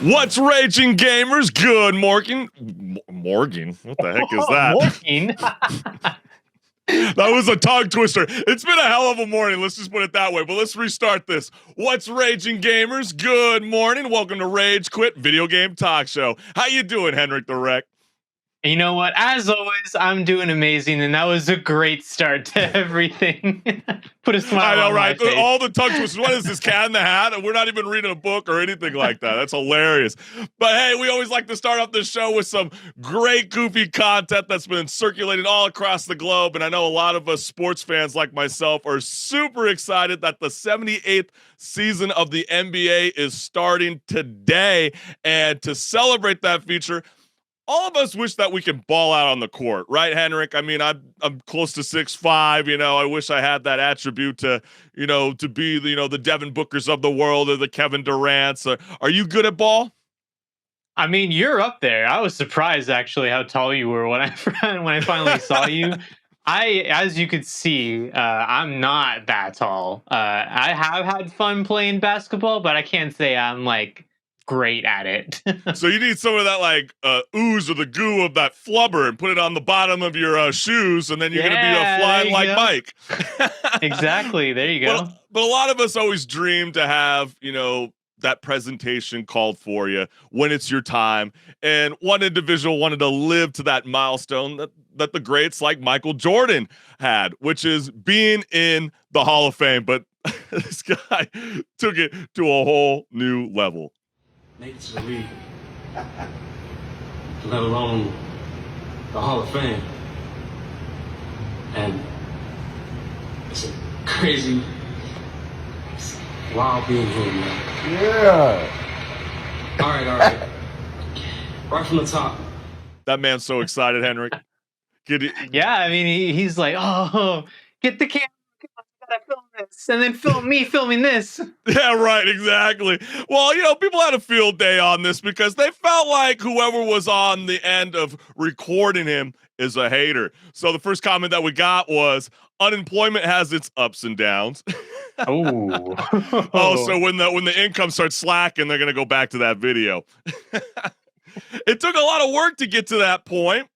What's raging, gamers? Good morning. Morgan? What the heck is that? Morgan? That was a tongue twister. It's been a hell of a morning. Let's just put it that way. But let's restart this. What's raging, gamers? Good morning. Welcome to Rage Quit Video Game Talk Show. How you doing, HenricK the Wreck? You know what? As always, I'm doing amazing, and that was a great start to everything. Put a smile on my face. All the tongue twisters. What is this, Cat in the Hat? And we're not even reading a book or anything like that. That's hilarious. But hey, we always like to start off this show with some great goofy content that's been circulating all across the globe. And I know a lot of us sports fans like myself are super excited that the 78th season of the NBA is starting today. And to celebrate that feature, all of us wish that we could ball out on the court, right, HenricK? I mean, I'm close to 6'5", I wish I had that attribute to, to be, the Devin Bookers of the world or the Kevin Durant's. Are you good at ball? I mean, you're up there. I was surprised, actually, how tall you were when I finally saw you. As you could see, I'm not that tall. I have had fun playing basketball, but I can't say I'm, great at it. So you need some of that ooze or the goo of that flubber and put it on the bottom of your shoes, and then you're gonna be flying like Mike. Exactly. There you go. But a lot of us always dream to have that presentation called for you when it's your time, and one individual wanted to live to that milestone that the greats like Michael Jordan had, which is being in the Hall of Fame. But this guy took it to a whole new level. Make it to the league, let alone the Hall of Fame. And it's a crazy, wild being here, man. Yeah. All right. Right from the top. That man's so excited, HenricK. Yeah, I mean, he's like, oh, get the camera. I film this, and then film me filming this. Yeah, right, exactly. Well, people had a field day on this because they felt like whoever was on the end of recording him is a hater. So the first comment that we got was, unemployment has its ups and downs. Oh, so when the income starts slacking, they're gonna go back to that video. It took a lot of work to get to that point.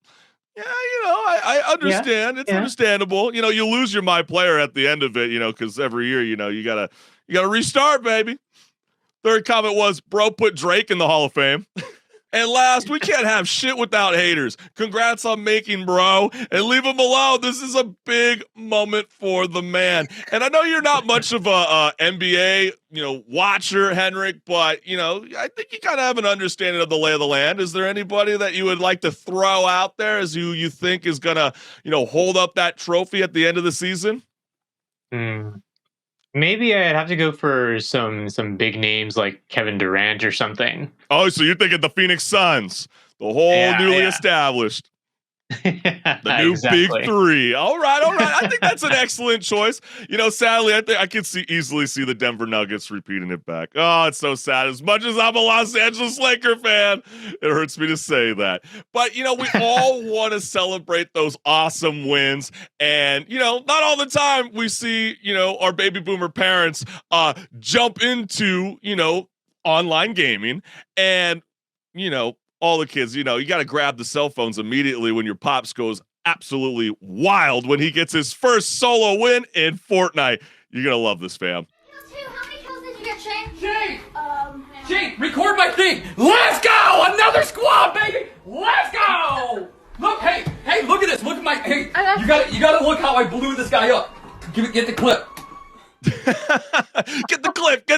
Yeah, I understand. It's understandable. You lose your my player at the end of it, because every year, you gotta restart, baby. Third comment was, bro put Drake in the Hall of Fame. And last, we can't have shit without haters. Congrats on making bro, and leave him alone. This is a big moment for the man. And I know you're not much of a NBA, watcher, HenricK, but, I think you kind of have an understanding of the lay of the land. Is there anybody that you would like to throw out there as who you think is going to, hold up that trophy at the end of the season? Maybe I'd have to go for some big names like Kevin Durant or something. Oh, so you're thinking the Phoenix Suns, the whole newly established. The new big three. All right. I think that's an excellent choice. Sadly, I think I could easily see the Denver Nuggets repeating it back. Oh, it's so sad. As much as I'm a Los Angeles Laker fan, it hurts me to say that. But, we all want to celebrate those awesome wins. And, not all the time we see, our baby boomer parents jump into, online gaming and, all the kids, you got to grab the cell phones immediately when your pops goes absolutely wild when he gets his first solo win in Fortnite. You're going to love this, fam. How many kills did you get, Shane? Shane, record my thing. Let's go! Another squad, baby! Let's go! Look, hey, look at this. Look at my, hey, you gotta look how I blew this guy up. Get the clip. Get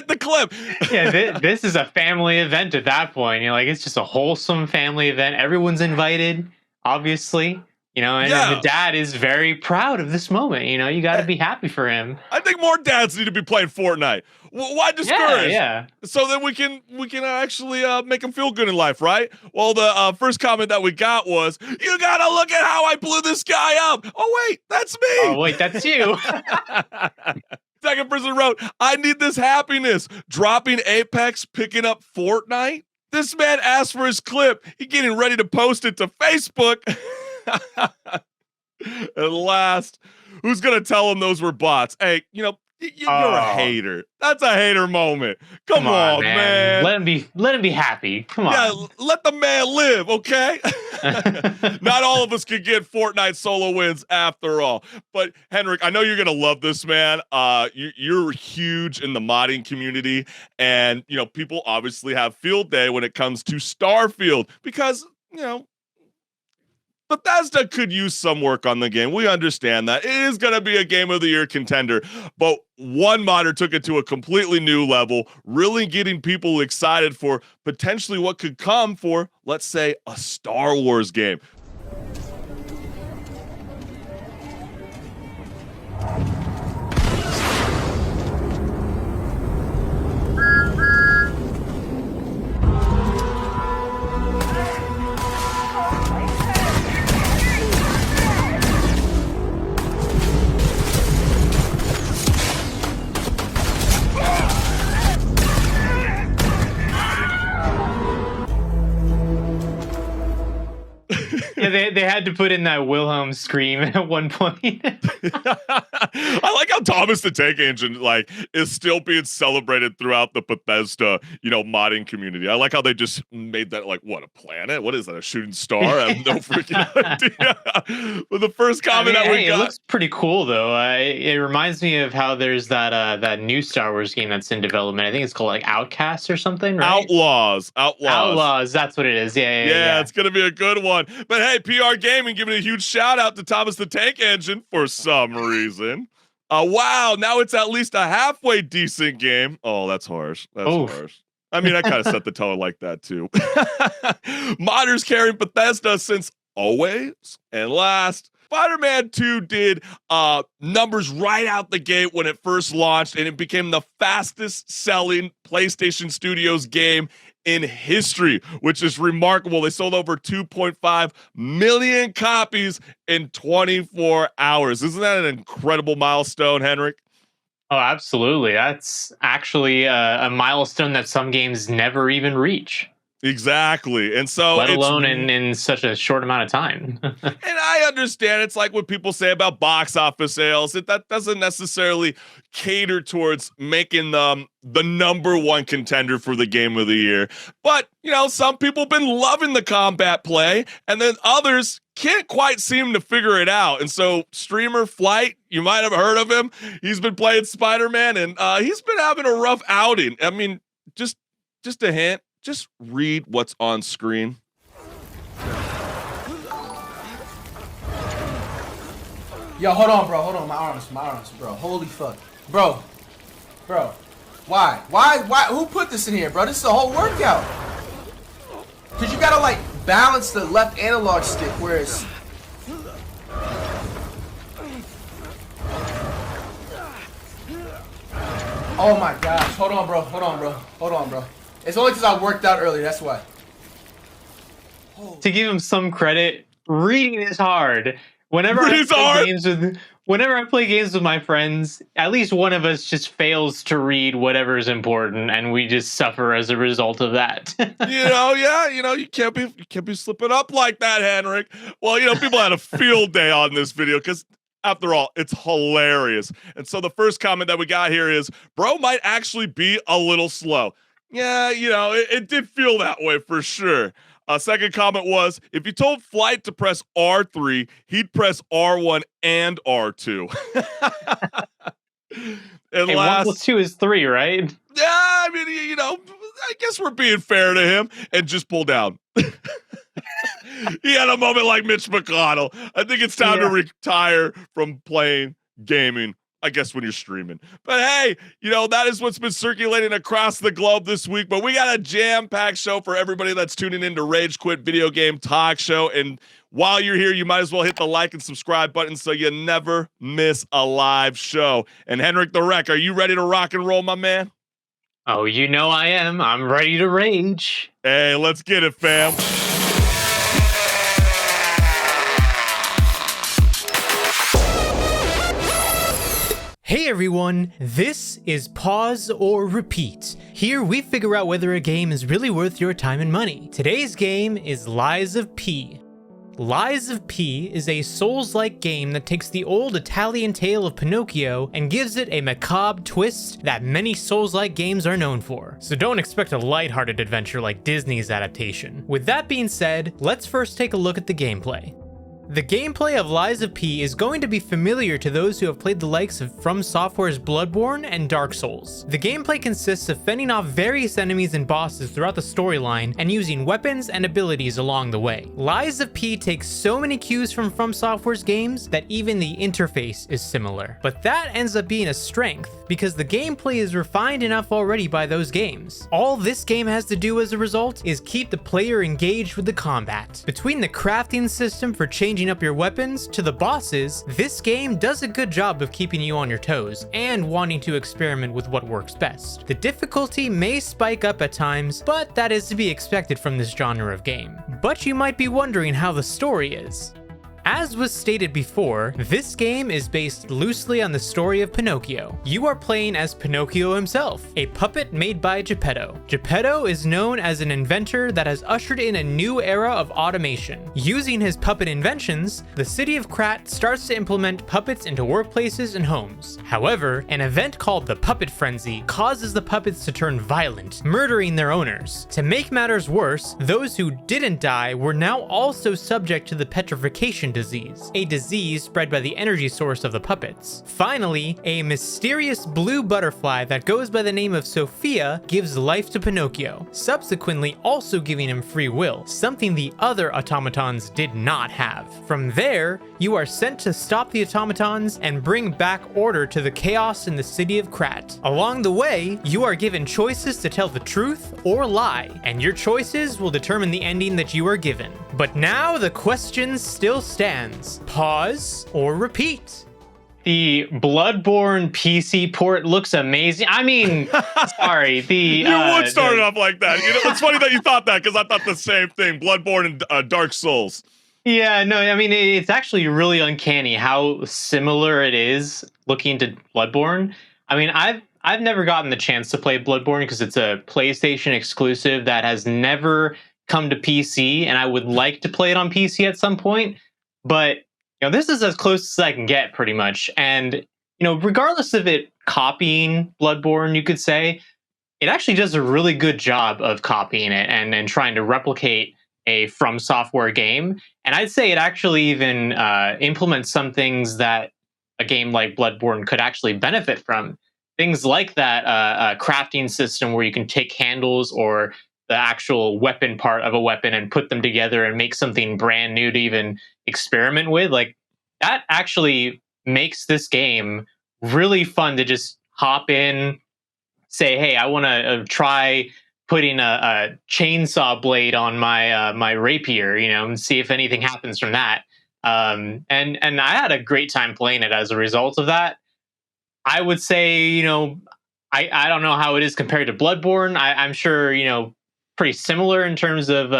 the clip. Yeah, this is a family event at that point. It's just a wholesome family event. Everyone's invited, obviously. And the dad is very proud of this moment. You got to be happy for him. I think more dads need to be playing Fortnite. Why discourage? Yeah. So then we can actually make them feel good in life, right? Well, the first comment that we got was, "You gotta look at how I blew this guy up." Oh wait, that's me. Oh wait, that's you. Second person wrote, "I need this happiness. Dropping Apex, picking up Fortnite." This man asked for his clip. He getting ready to post it to Facebook. And last, who's going to tell him those were bots? Hey, You're a hater. That's a hater moment. Come on, man. Let him be happy. Come on. Yeah, let the man live, okay? Not all of us can get Fortnite solo wins after all. But HenricK, I know you're gonna love this, man. You're huge in the modding community, and people obviously have field day when it comes to Starfield because Bethesda could use some work on the game. We understand that. It is going to be a Game of the Year contender, but one modder took it to a completely new level, really getting people excited for potentially what could come for, let's say, a Star Wars game. Yeah, they had to put in that Wilhelm scream at one point. I like how Thomas the Tank Engine is still being celebrated throughout the Bethesda, modding community. I like how they just made that what, a planet? What is that? A shooting star? I have no freaking idea. But the first comment that we got, it looks pretty cool though. It reminds me of how there's that new Star Wars game that's in development. I think it's called Outcasts or something, right? Outlaws. That's what it is. Yeah. It's gonna be a good one. But hey, PR Gaming giving a huge shout out to Thomas the Tank Engine for some reason. Wow, now it's at least a halfway decent game. Oh, that's harsh. That's harsh. I mean, I kind of set the tone like that too. Modders carrying Bethesda since always. And last, Spider-Man 2 did numbers right out the gate when it first launched, and it became the fastest selling PlayStation Studios game in history, which is remarkable. They sold over 2.5 million copies in 24 hours. Isn't that an incredible milestone, HenricK? Oh, absolutely. That's actually a milestone that some games never even reach. Exactly. And so let alone in such a short amount of time. And I understand it's like what people say about box office sales. That doesn't necessarily cater towards making them the number one contender for the Game of the Year. But, some people have been loving the combat play, and then others can't quite seem to figure it out. And so streamer Flight, you might have heard of him. He's been playing Spider-Man, and he's been having a rough outing. I mean, just a hint. Just read what's on screen. Yo, hold on, bro. Hold on. My arms, bro. Holy fuck. Bro. Why? Who put this in here, bro? This is a whole workout. Cause you gotta balance the left analog stick, whereas oh my gosh. Hold on, bro. It's only because I worked out earlier, that's why. To give him some credit, reading is hard. Whenever I play games with my friends, at least one of us just fails to read whatever is important, and we just suffer as a result of that. You can't be slipping up like that, HenricK. Well, people had a field day on this video because after all, it's hilarious. And so the first comment that we got here is, bro might actually be a little slow. Yeah, it did feel that way for sure. Second comment was, if you told Flight to press R3, he'd press R1 and R2. And 1 + 2 is 3, right? Yeah, I mean, I guess we're being fair to him and just pull down. He had a moment like Mitch McConnell. I think it's time to retire from playing gaming. I guess when you're streaming. But hey, that is what's been circulating across the globe this week. But we got a jam-packed show for everybody that's tuning into Rage Quit Video Game Talk Show. And while you're here, you might as well hit the like and subscribe button so you never miss a live show. And HenricK the Wreck, are you ready to rock and roll, my man? Oh, I am. I'm ready to rage. Hey, let's get it, fam. Hey everyone, this is Pause or Repeat. Here we figure out whether a game is really worth your time and money. Today's game is Lies of P. Lies of P is a Souls-like game that takes the old Italian tale of Pinocchio and gives it a macabre twist that many Souls-like games are known for. So don't expect a lighthearted adventure like Disney's adaptation. With that being said, let's first take a look at the gameplay. The gameplay of Lies of P is going to be familiar to those who have played the likes of From Software's Bloodborne and Dark Souls. The gameplay consists of fending off various enemies and bosses throughout the storyline and using weapons and abilities along the way. Lies of P takes so many cues from Software's games that even the interface is similar. But that ends up being a strength, because the gameplay is refined enough already by those games. All this game has to do as a result is keep the player engaged with the combat. Between the crafting system for changing up your weapons to the bosses, this game does a good job of keeping you on your toes and wanting to experiment with what works best. The difficulty may spike up at times, but that is to be expected from this genre of game. But you might be wondering how the story is. As was stated before, this game is based loosely on the story of Pinocchio. You are playing as Pinocchio himself, a puppet made by Geppetto. Geppetto is known as an inventor that has ushered in a new era of automation. Using his puppet inventions, the city of Krat starts to implement puppets into workplaces and homes. However, an event called the Puppet Frenzy causes the puppets to turn violent, murdering their owners. To make matters worse, those who didn't die were now also subject to the petrification disease, a disease spread by the energy source of the puppets. Finally, a mysterious blue butterfly that goes by the name of Sophia gives life to Pinocchio, subsequently also giving him free will, something the other automatons did not have. From there, you are sent to stop the automatons and bring back order to the chaos in the city of Krat. Along the way, you are given choices to tell the truth or lie, and your choices will determine the ending that you are given. But now the question still stands. Pause or repeat? The Bloodborne PC port looks amazing. I mean, sorry, you would start it off like that. You know, it's funny that you thought that, because I thought the same thing. Bloodborne and Dark Souls. Yeah, no, I mean, it's actually really uncanny how similar it is looking to Bloodborne. I mean, I've never gotten the chance to play Bloodborne because it's a PlayStation exclusive that has never come to PC, and I would like to play it on PC at some point. But this is as close as I can get, pretty much. And regardless of it copying Bloodborne, you could say, it actually does a really good job of copying it and trying to replicate a From Software game. And I'd say it actually even implements some things that a game like Bloodborne could actually benefit from. Things like that crafting system where you can take handles or the actual weapon part of a weapon and put them together and make something brand new to even experiment with. Like, that actually makes this game really fun to just hop in, say, hey, I want to try putting a chainsaw blade on my rapier, and see if anything happens from that. And I had a great time playing it as a result of that. I would say, I don't know how it is compared to Bloodborne. I'm sure, pretty similar in terms of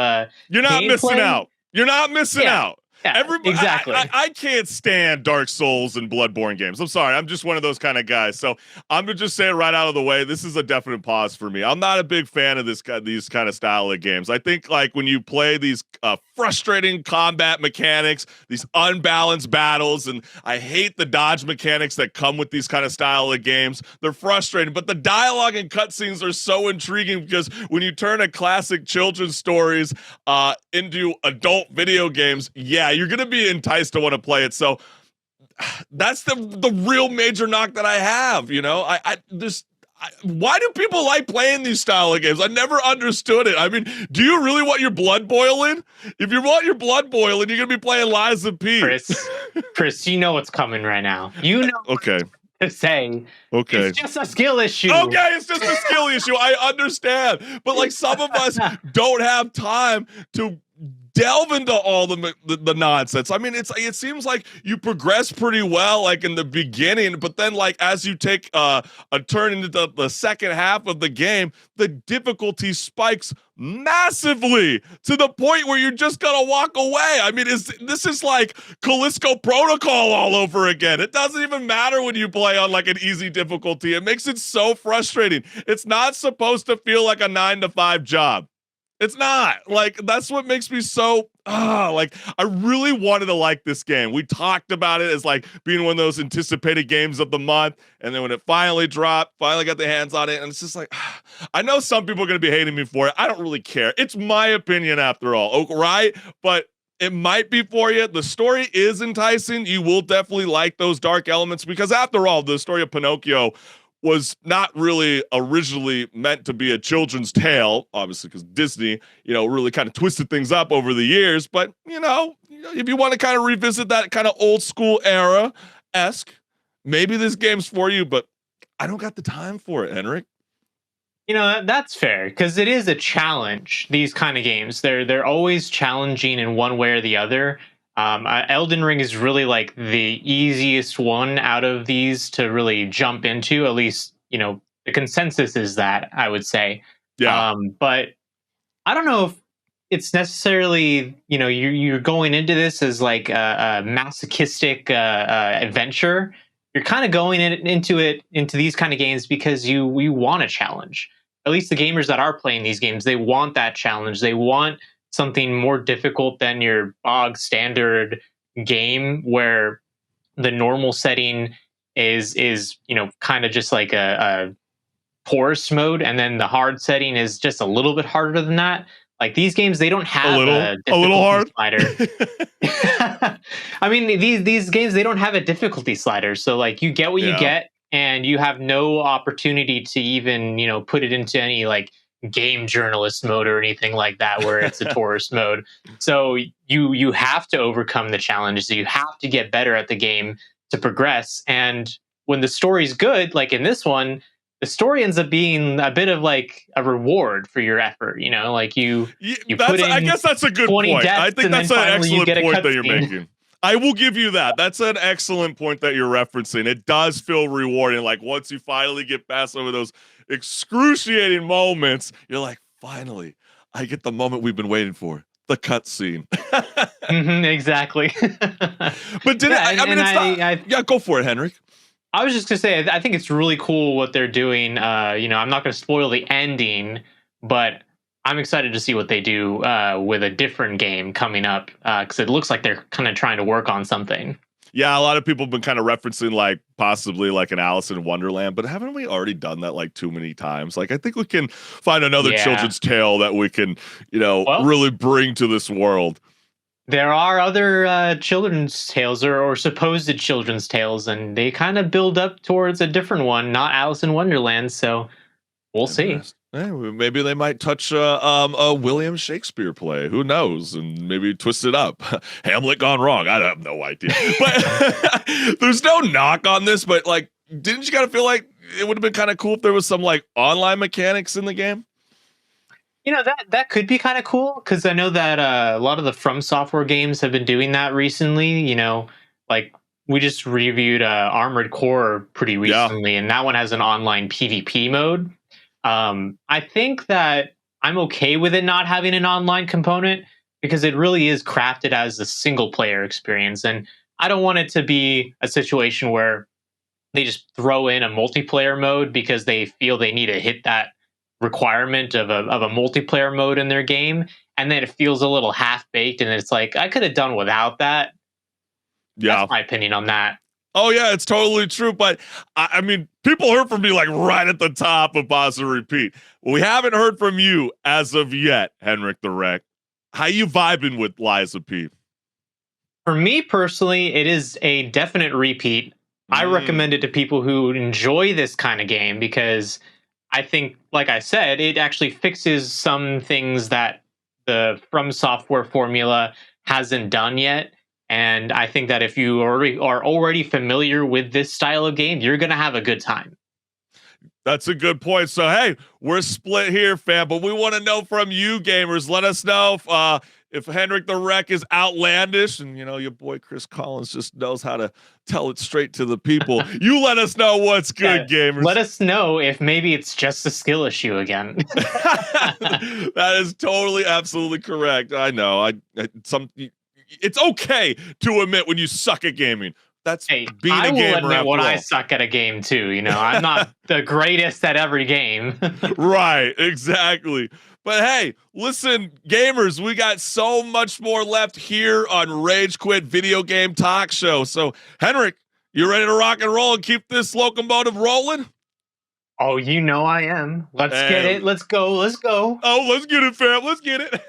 you're not gameplay. Missing out. You're not missing out. Yeah, everybody, exactly. I can't stand Dark Souls and Bloodborne games. I'm sorry. I'm just one of those kind of guys. So I'm going to just say it right out of the way. This is a definite pause for me. I'm not a big fan of these kind of style of games. I think like when you play these frustrating combat mechanics, these unbalanced battles, and I hate the dodge mechanics that come with these kind of style of games. They're frustrating, but the dialogue and cutscenes are so intriguing because when you turn a classic children's stories into adult video games, yeah, you're going to be enticed to want to play it. So that's the real major knock that I have. Why do people like playing these style of games? I never understood it. I mean, do you really want your blood boiling? If you want your blood boiling, you're going to be playing Lies of P. Chris, you know what's coming right now. You know. Okay. To say, okay, it's just a skill issue. Okay, it's just a skill issue. I understand, but like some of us don't have time to delve into all the nonsense. I mean, it seems like you progress pretty well, like in the beginning, but then like as you take a turn into the second half of the game, the difficulty spikes massively to the point where you're just gonna walk away. I mean, this is like Callisto Protocol all over again. It doesn't even matter when you play on like an easy difficulty. It makes it so frustrating. It's not supposed to feel like a 9-to-5 job. It's not. Like, that's what makes me so like I really wanted to like this game. We talked about it as like being one of those anticipated games of the month, and then when it finally dropped, finally got the hands on it, and it's just like, I know some people are going to be hating me for it. I don't really care. It's my opinion after all, right? But it might be for you. The story is enticing. You will definitely like those dark elements because after all, the story of Pinocchio was not really originally meant to be a children's tale, obviously, because Disney, really kind of twisted things up over the years. But, if you want to kind of revisit that kind of old school era-esque, maybe this game's for you, but I don't got the time for it, HenricK. That's fair because it is a challenge. These kind of games, they're always challenging in one way or the other. Elden Ring is really like the easiest one out of these to really jump into. At least the consensus is that, I would say. Yeah. But I don't know if it's necessarily you're going into this as like a masochistic adventure. You're kind of going into these kind of games because we want a challenge. At least the gamers that are playing these games, they want that challenge. They want something more difficult than your bog standard game where the normal setting is kind of just like a porous mode, and then the hard setting is just a little bit harder than that. Like these games, they don't have a little hard slider. I mean, these games, they don't have a difficulty slider. So like you get what you get, and you have no opportunity to even, put it into any like game journalist mode or anything like that where it's a tourist mode. So you have to overcome the challenges. You have to get better at the game to progress. And when the story's good, like in this one, the story ends up being a bit of like a reward for your effort, like you put in I guess that's a good point. I think that's an excellent point that you're making. I will give you that. That's an excellent point that you're referencing. It does feel rewarding. Like once you finally get past some of those excruciating moments, you're like, finally, I get the moment we've been waiting for. The cutscene. Exactly. But go for it, HenricK. I was just gonna say, I think it's really cool what they're doing. I'm not gonna spoil the ending, but I'm excited to see what they do with a different game coming up because it looks like they're kind of trying to work on something. Yeah, a lot of people have been kind of referencing like possibly like an Alice in Wonderland, but haven't we already done that like too many times? Like I think we can find another children's tale that we can, really bring to this world. There are other children's tales or supposed children's tales, and they kind of build up towards a different one, not Alice in Wonderland. So we'll see. Hey, maybe they might touch a William Shakespeare play. Who knows? And maybe twist it up. Hamlet gone wrong. I have no idea. But there's no knock on this. But like, didn't you kind of feel like it would have been kind of cool if there was some like online mechanics in the game? That could be kind of cool because I know that a lot of the From Software games have been doing that recently. Like we just reviewed Armored Core pretty recently, and that one has an online PvP mode. I think that I'm okay with it not having an online component because it really is crafted as a single player experience. And I don't want it to be a situation where they just throw in a multiplayer mode because they feel they need to hit that requirement of a multiplayer mode in their game. And then it feels a little half baked. And it's like, I could have done without that. Yeah. That's my opinion on that. Oh, yeah, it's totally true. But I mean, people heard from me like right at the top of Pause and Repeat. We haven't heard from you as of yet, HenricK the Wreck. How you vibing with Liza P? For me personally, it is a definite repeat. I recommend it to people who enjoy this kind of game because I think, like I said, it actually fixes some things that the From Software formula hasn't done yet. And I think that if you are already familiar with this style of game, you're going to have a good time. That's a good point. So, hey, we're split here, fam, but we want to know from you gamers. Let us know if HenricK the Wreck is outlandish and, your boy Chris Collins just knows how to tell it straight to the people. You let us know what's good, gamers. Let us know if maybe it's just a skill issue again. That is totally, absolutely correct. I know. It's okay to admit when you suck at gaming. That's being a gamer. I will admit when I suck at a game too. I'm not the greatest at every game. Right, exactly. But hey, listen, gamers, we got so much more left here on Rage Quit Video Game Talk Show. So, HenricK, you ready to rock and roll and keep this locomotive rolling? Oh, you know I am. Let's get it. Let's go. Let's go. Oh, let's get it, fam. Let's get it.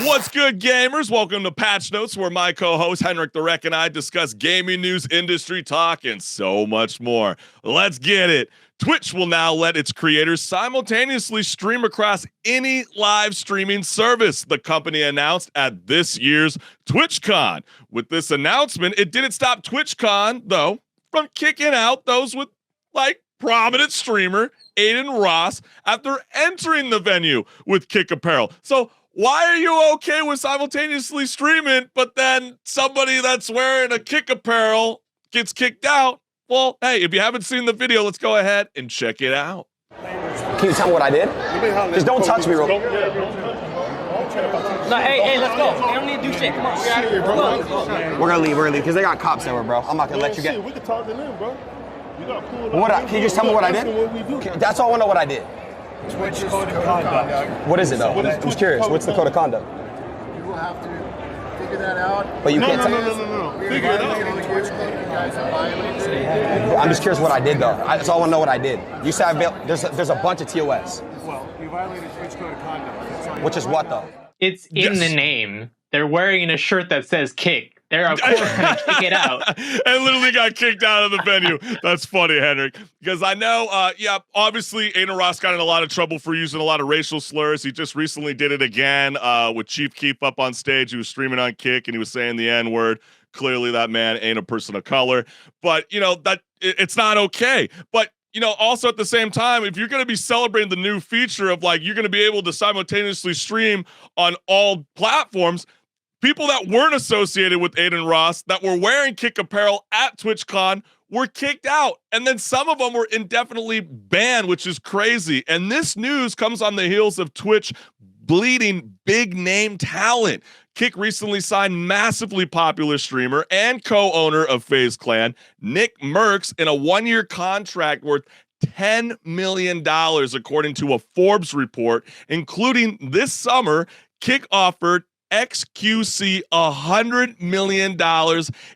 What's good, gamers? Welcome to Patch Notes, where my co-host HenricK and I discuss gaming news, industry talk, and so much more. Let's get it. Twitch will now let its creators simultaneously stream across any live streaming service, the company announced at this year's TwitchCon. With this announcement, it didn't stop TwitchCon, though, from kicking out those with, like, prominent streamer Adin Ross after entering the venue with Kick apparel. So why are you okay with simultaneously streaming, but then somebody that's wearing a Kick apparel gets kicked out? Well, hey, if you haven't seen the video, let's go ahead and check it out. Can you tell me what I did? Just don't touch me real quick. No, hey, let's go. We don't need to do shit. Come on, we're out of here, bro. We're gonna leave, because they got cops there, bro. I'm not gonna let you get. We can talk to them, bro. You got pulled Can you just tell me what I did? That's all I want to know what I did. Twitch code of conduct. What is it, though? I'm just curious. What's the code of conduct? You will have to figure that out. But you can't tell me. No. Figure it out. You guys have violated. I'm just curious what I did, though. That's all I want to know what I did. You said there's a bunch of TOS. Well, you violated Twitch code of conduct. Which is what, though? It's in the name. They're wearing a shirt that says kick. They're, of course, going to kick it out. And literally got kicked out of the venue. That's funny, HenricK. Because I know, obviously, Adin Ross got in a lot of trouble for using a lot of racial slurs. He just recently did it again with Chief Keef up on stage. He was streaming on Kick, and he was saying the N-word. Clearly, that man ain't a person of color. But, it's not okay. But, also at the same time, if you're going to be celebrating the new feature of, like, you're going to be able to simultaneously stream on all platforms, people that weren't associated with Adin Ross that were wearing Kick apparel at TwitchCon were kicked out. And then some of them were indefinitely banned, which is crazy. And this news comes on the heels of Twitch bleeding big name talent. Kick recently signed massively popular streamer and co-owner of FaZe Clan, Nick Merckx, in a 1-year contract worth $10 million, according to a Forbes report, including this summer, Kick offered XQC $100 million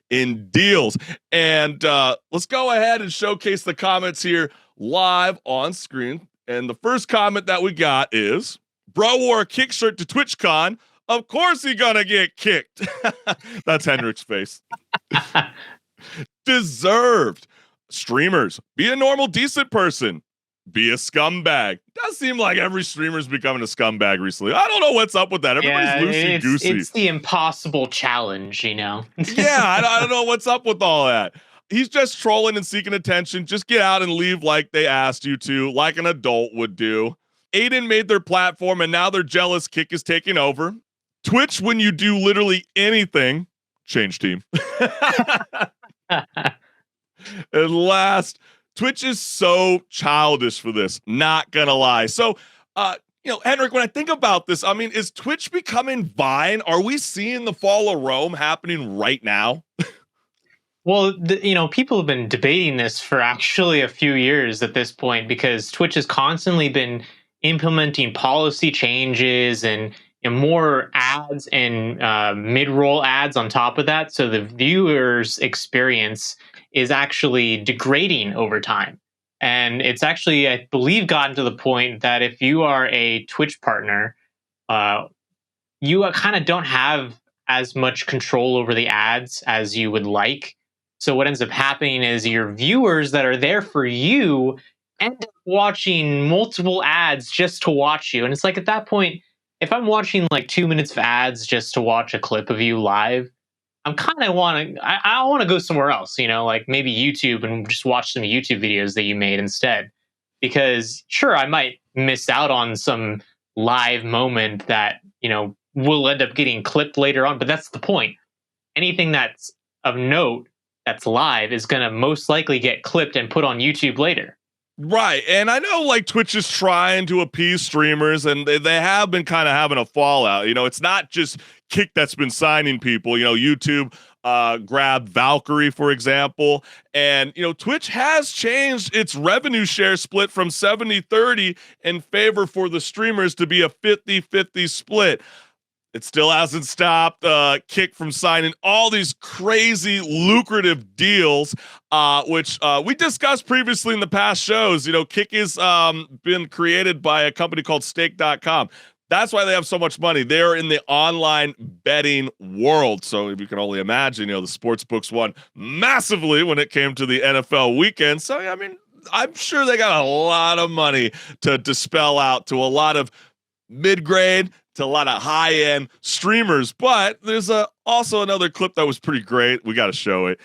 in deals. And let's go ahead and showcase the comments here live on screen. And the first comment that we got is, bro wore a Kick shirt to TwitchCon. Of course he gonna get kicked. That's HenricK's face. Deserved. Streamers, be a normal, decent person. Be a scumbag. Does seem like every streamer's becoming a scumbag recently. I don't know what's up with that. Everybody's loosey-goosey. It's the impossible challenge, Yeah, I don't know what's up with all that. He's just trolling and seeking attention. Just get out and leave like they asked you to, like an adult would do. Adin made their platform, and now their jealous Kick is taking over. Twitch, when you do literally anything, change team. And last, Twitch is so childish for this, not gonna lie. So, HenricK, when I think about this, I mean, is Twitch becoming Vine? Are we seeing the fall of Rome happening right now? Well, people have been debating this for actually a few years at this point, because Twitch has constantly been implementing policy changes and more ads and mid-roll ads on top of that. So the viewer's experience is actually degrading over time. And it's actually, I believe, gotten to the point that if you are a Twitch partner, you kind of don't have as much control over the ads as you would like. So what ends up happening is your viewers that are there for you end up watching multiple ads just to watch you. And it's like, at that point, if I'm watching like 2 minutes of ads just to watch a clip of you live, I want to go somewhere else, like maybe YouTube, and just watch some YouTube videos that you made instead. Because sure, I might miss out on some live moment that, will end up getting clipped later on, but that's the point. Anything that's of note that's live is going to most likely get clipped and put on YouTube later. Right. And I know like Twitch is trying to appease streamers, and they have been kind of having a fallout. It's not just Kick that's been signing people. YouTube grabbed Valkyrie, for example. And, Twitch has changed its revenue share split from 70-30 in favor for the streamers to be a 50-50 split. It still hasn't stopped Kick from signing all these crazy lucrative deals, which we discussed previously in the past shows. Kick has been created by a company called Stake.com. That's why they have so much money. They're in the online betting world. So if you can only imagine, the sports books won massively when it came to the NFL weekend. So, I'm sure they got a lot of money to dispel out to a lot of mid-grade to a lot of high-end streamers. But there's also another clip that was pretty great. We got to show it.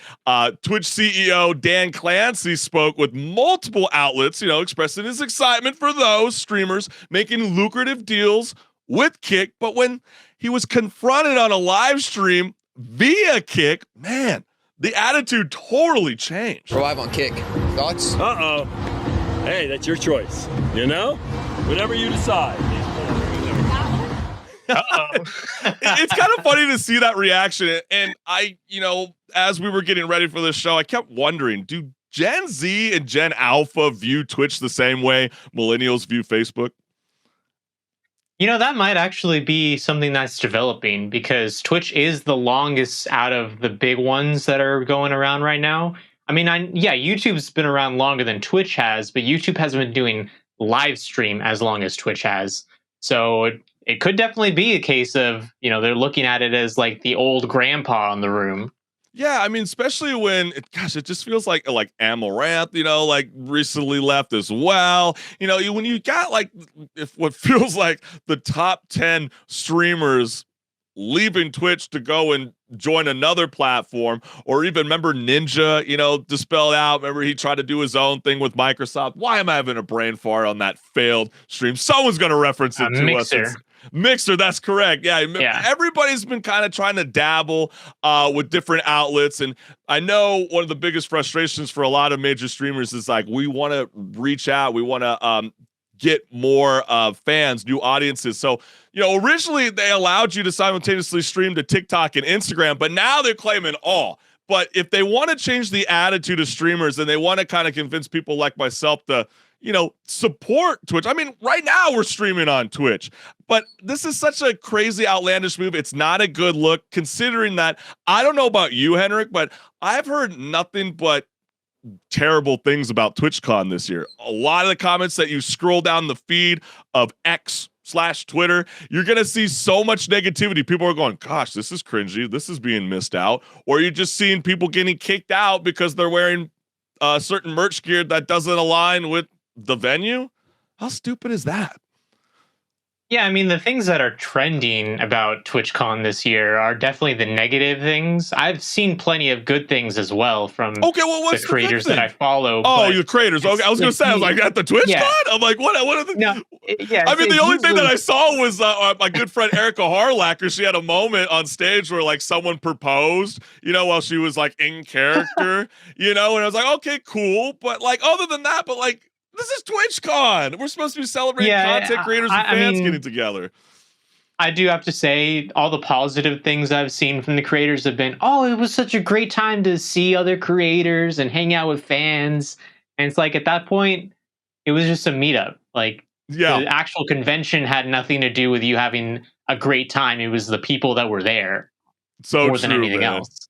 Twitch CEO Dan Clancy spoke with multiple outlets, expressing his excitement for those streamers making lucrative deals with Kick. But when he was confronted on a live stream via Kick, man, the attitude totally changed. We're live on Kick. Thoughts? Uh-oh. Hey, that's your choice. Whatever you decide. It's kind of funny to see that reaction. And I, as we were getting ready for this show, I kept wondering, do Gen Z and Gen Alpha view Twitch the same way millennials view Facebook? That might actually be something that's developing, because Twitch is the longest out of the big ones that are going around right now. YouTube's been around longer than Twitch has, but YouTube hasn't been doing live stream as long as Twitch has. So it could definitely be a case of, they're looking at it as like the old grandpa in the room. Yeah, especially when, it just feels like Amaranth, recently left as well. When you got what feels like the top 10 streamers leaving Twitch to go and join another platform, or even remember Ninja, dispelled out. Remember he tried to do his own thing with Microsoft. Why am I having a brain fart on that failed stream? Someone's going to reference it to Mixer. us. Mixer, that's correct. Yeah. Everybody's been kind of trying to dabble with different outlets. And I know one of the biggest frustrations for a lot of major streamers is we want to reach out. We want to get more fans, new audiences. So, originally they allowed you to simultaneously stream to TikTok and Instagram, but now they're claiming all. But if they want to change the attitude of streamers and they want to kind of convince people like myself to, support Twitch. Right now we're streaming on Twitch, but this is such a crazy, outlandish move. It's not a good look, considering that, I don't know about you, HenricK, but I've heard nothing but terrible things about TwitchCon this year. A lot of the comments that you scroll down the feed of X/Twitter, you're going to see so much negativity. People are going, gosh, this is cringy. This is being missed out. Or you're just seeing people getting kicked out because they're wearing certain merch gear that doesn't align with the venue. How stupid is that? Yeah, the things that are trending about TwitchCon this year are definitely the negative things. I've seen plenty of good things as well from what's the creators that I follow. Oh, your creators. Okay, I was going to say, I was like, at the TwitchCon? Yeah. I'm like, what are the... No, yeah, the only thing that I saw was my good friend Erica Harlacker. She had a moment on stage where someone proposed, while she was in character, and I was like, okay, cool. But other than that, this is TwitchCon. We're supposed to be celebrating content creators and fans getting together. I do have to say, all the positive things I've seen from the creators have been, it was such a great time to see other creators and hang out with fans. And it's at that point, it was just a meetup. The actual convention had nothing to do with you having a great time. It was the people that were there more than anything else.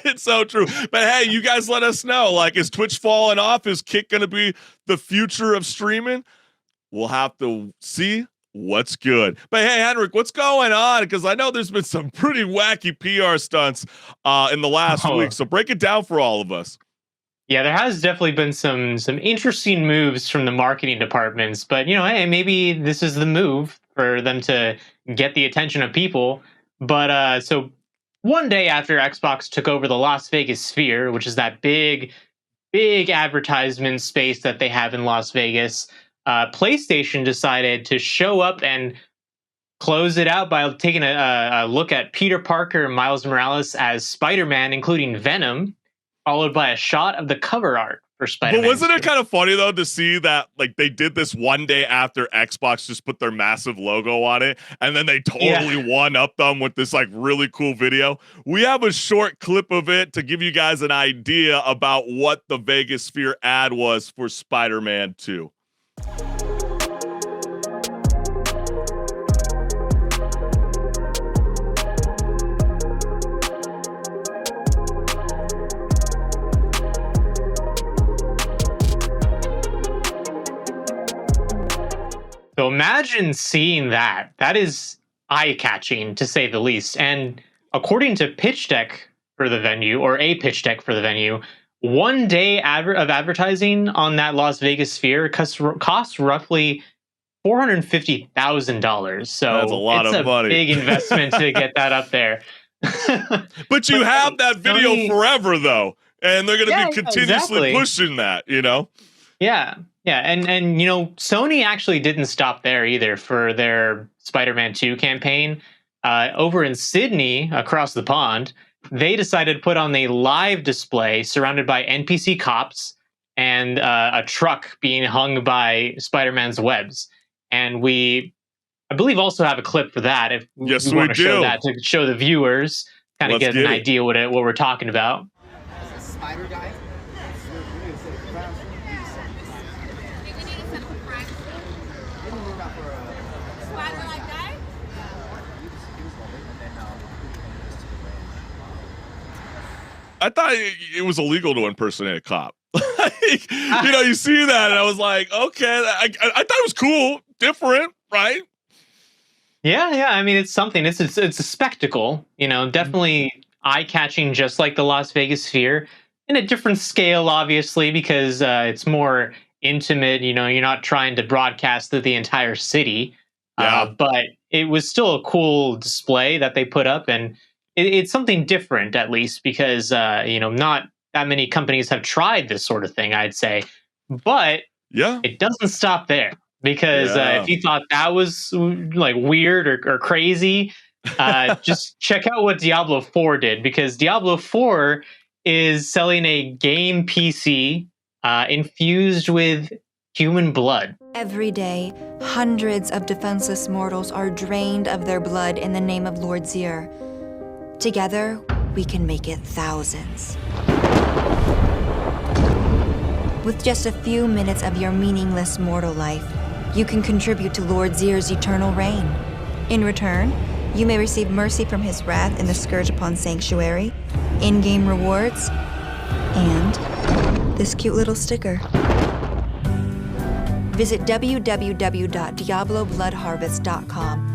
It's so true. But hey, you guys let us know. Is Twitch falling off? Is Kick going to be the future of streaming? We'll have to see what's good. But hey, HenricK, what's going on? Because I know there's been some pretty wacky PR stunts in the last week. So break it down for all of us. Yeah, there has definitely been some interesting moves from the marketing departments. But, hey, maybe this is the move for them to get the attention of people. But so one day after Xbox took over the Las Vegas Sphere, which is that big advertisement space that they have in Las Vegas, PlayStation decided to show up and close it out by taking a look at Peter Parker and Miles Morales as Spider-Man, including Venom. followed by a shot of the cover art for Spider-Man. But wasn't 2. it kind of funny though to see that like they did this one day after Xbox just put their massive logo on it, and then they totally one up them with this like really cool video. We have a short clip of it to give you guys an idea about what the Vegas Sphere ad was for Spider-Man 2. So imagine seeing that. That is eye-catching, to say the least. And according to pitch deck for the venue, or a pitch deck for the venue, one day of advertising on that Las Vegas Sphere costs roughly $450,000. So that's a lot of money. Big investment to get that up there. But you have that video forever, though, and they're going to be continuously pushing that, you know? Yeah. Yeah, and you know, Sony actually didn't stop there either for their Spider-Man 2 campaign. Over in Sydney, across the pond, they decided to put on a live display surrounded by NPC COPS and a truck being hung by Spider-Man's webs. And I believe, also have a clip for that if we want to show that to show the viewers, kind of get an idea what we're talking about. Spider guy. I thought it was illegal to impersonate a cop. You know, you see that, and I was like, okay, I thought it was cool, different, right? Yeah. I mean, it's something. It's a spectacle. You know, definitely eye-catching, just like the Las Vegas Sphere, in a different scale, obviously, because it's more intimate. You know, you're not trying to broadcast to the entire city. But it was still a cool display that they put up, and it's something different, at least, because you know, not that many companies have tried this sort of thing, I'd say. But it doesn't stop there, because if you thought that was like weird or crazy, just check out what Diablo 4 did, because Diablo 4 is selling a game PC infused with human blood. Every day, hundreds of defenseless mortals are drained of their blood in the name of Lord Zir. Together, we can make it thousands. With just a few minutes of your meaningless mortal life, you can contribute to Lord Zir's eternal reign. In return, you may receive mercy from his wrath in the Scourge Upon Sanctuary, in-game rewards, and this cute little sticker. Visit www.diablobloodharvest.com.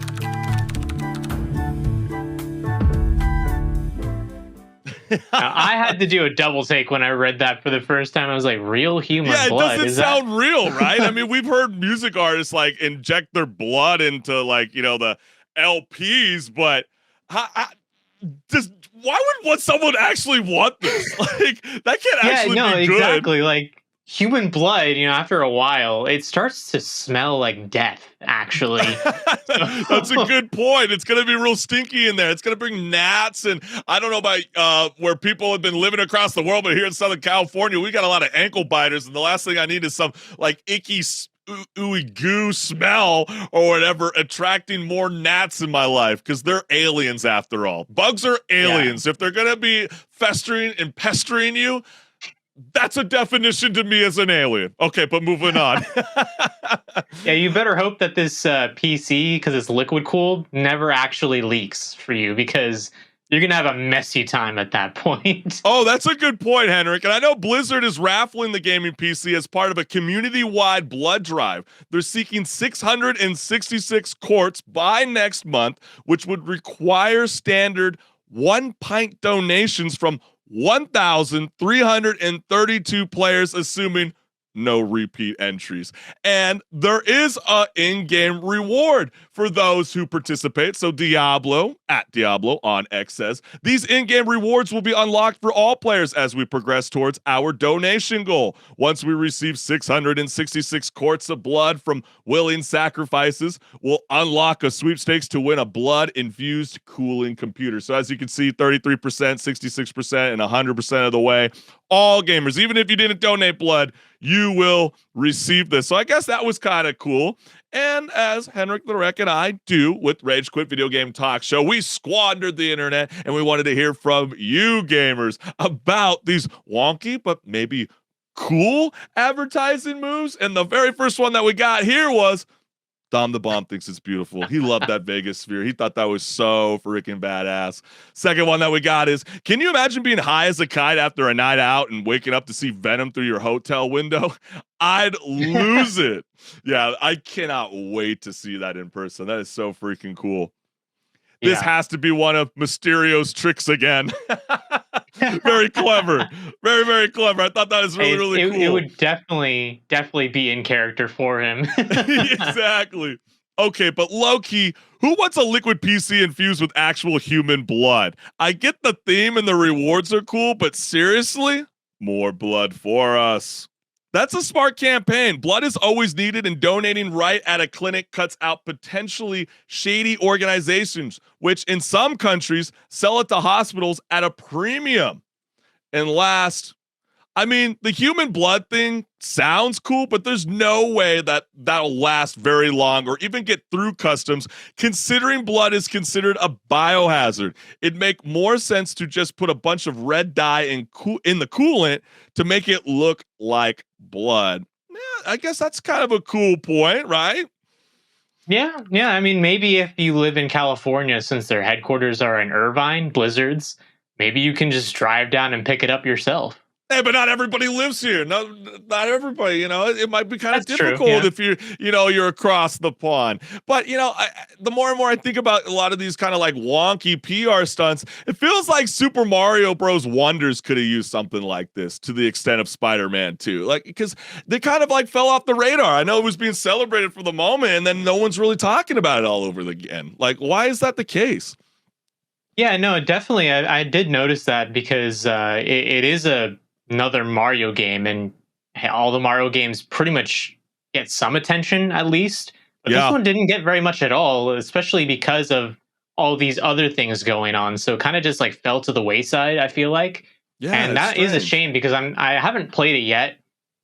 I had to do a double take when I read that for the first time. I was like, real human blood? It doesn't sound real, right? I mean, we've heard music artists like inject their blood into, like, you know, the LPs, but why would someone actually want this? Like, that can't actually be good. Exactly. Like, human blood, you know, after a while, it starts to smell like death, actually. That's a good point. It's going to be real stinky in there. It's going to bring gnats, and I don't know about where people have been living across the world, but here in Southern California, we got a lot of ankle biters, and the last thing I need is some like icky ooey goo smell or whatever attracting more gnats in my life, because they're aliens after all. Bugs are aliens. If they're going to be festering and pestering you, that's a definition to me as an alien. Okay, but moving on. Yeah, you better hope that this PC, because it's liquid cooled, never actually leaks for you, because you're going to have a messy time at that point. Oh, that's a good point, HenricK. And I know Blizzard is raffling the gaming PC as part of a community-wide blood drive. They're seeking 666 quarts by next month, which would require standard 1 pint donations from 1,332 players, assuming no repeat entries. And there is a in-game reward for those who participate. So Diablo, at Diablo on X says, these in-game rewards will be unlocked for all players as we progress towards our donation goal. Once we receive 666 quarts of blood from willing sacrifices, we'll unlock a sweepstakes to win a blood-infused cooling computer. So as you can see, 33%, 66%, and 100% of the way, all gamers, even if you didn't donate blood, you will receive this. So I guess that was kind of cool. And as HenricK the Wreck and I do with Rage Quit Video Game Talk Show, we squandered the internet and we wanted to hear from you gamers about these wonky but maybe cool advertising moves. And the very first one that we got here was Dom the Bomb thinks it's beautiful. He loved that Vegas sphere. He thought that was so freaking badass. Second one that we got is, can you imagine being high as a kite after a night out and waking up to see Venom through your hotel window? I'd lose it. Yeah, I cannot wait to see that in person. That is so freaking cool. This has to be one of Mysterio's tricks again. Very clever. Very, very clever. I thought that was really cool. It would definitely be in character for him. Exactly. Okay, but low-key, who wants a liquid PC infused with actual human blood? I get the theme and the rewards are cool, but seriously? More blood for us. That's a smart campaign. Blood is always needed, and donating right at a clinic cuts out potentially shady organizations, which in some countries sell it to hospitals at a premium. And last, I mean, the human blood thing sounds cool, but there's no way that that'll last very long or even get through customs, considering blood is considered a biohazard. It'd make more sense to just put a bunch of red dye in the coolant to make it look like blood. Yeah, I guess that's kind of a cool point, right? Yeah. I mean, maybe if you live in California, since their headquarters are in Irvine, blizzards, maybe you can just drive down and pick it up yourself. Hey, but not everybody lives here. No, not everybody, it might be kind of difficult if you're across the pond. But, the more and more I think about a lot of these kind of like wonky PR stunts, it feels like Super Mario Bros. Wonders could have used something like this to the extent of Spider-Man 2. Like, because they kind of like fell off the radar. I know it was being celebrated for the moment, and then no one's really talking about it all over again. Like, why is that the case? Yeah, no, definitely. I did notice that because it is another Mario game, and all the Mario games pretty much get some attention at least. But this one didn't get very much at all, especially because of all these other things going on. So kind of just like fell to the wayside, I feel like. Yeah, and that is a shame because I haven't played it yet,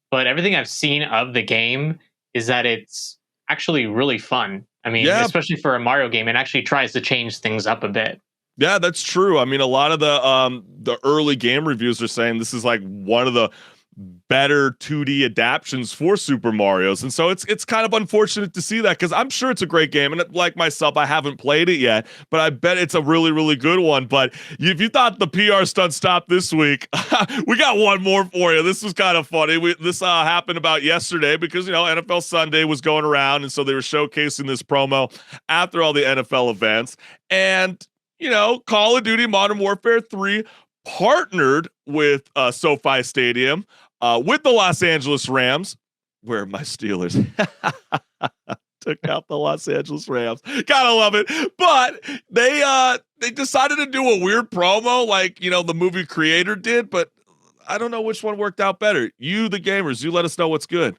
but everything I've seen of the game is that it's actually really fun. I mean, especially for a Mario game, it actually tries to change things up a bit. Yeah, that's true. I mean, a lot of the early game reviews are saying this is like one of the better 2D adaptions for Super Mario's, and so it's kind of unfortunate to see that because I'm sure it's a great game, and like myself, I haven't played it yet, but I bet it's a really, really good one. But if you thought the PR stunt stopped this week, we got one more for you. This was kind of funny. This happened about yesterday because NFL Sunday was going around, and so they were showcasing this promo after all the NFL events, and Call of Duty Modern Warfare 3 partnered with SoFi Stadium with the Los Angeles Rams, where my Steelers took out the Los Angeles Rams. Gotta love it. But they decided to do a weird promo like, the movie creator did, but I don't know which one worked out better. You, the gamers, you let us know what's good.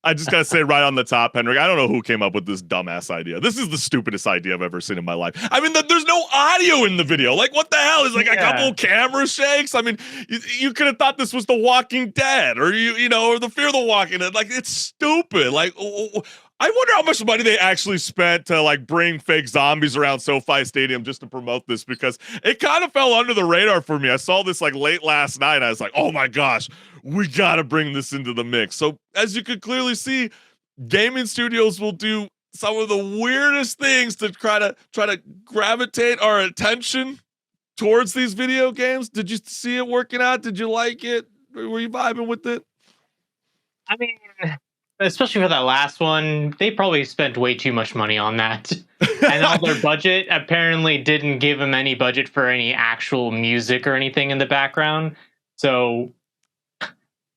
I just gotta say right on the top, HenricK, I don't know who came up with this dumbass idea. This is the stupidest idea I've ever seen in my life. I mean, there's no audio in the video. Like, what the hell? Is like a couple camera shakes? I mean, you could have thought this was The Walking Dead or or The Fear of the Walking Dead. Like, it's stupid. Like, I wonder how much money they actually spent to like bring fake zombies around SoFi Stadium just to promote this, because it kind of fell under the radar for me. I saw this like late last night. I was like, oh my gosh, we got to bring this into the mix. So as you could clearly see, gaming studios will do some of the weirdest things to try to gravitate our attention towards these video games. Did you see it working out? Did you like it? Were you vibing with it? I mean, especially for that last one, they probably spent way too much money on that. And all their budget apparently didn't give them any budget for any actual music or anything in the background. So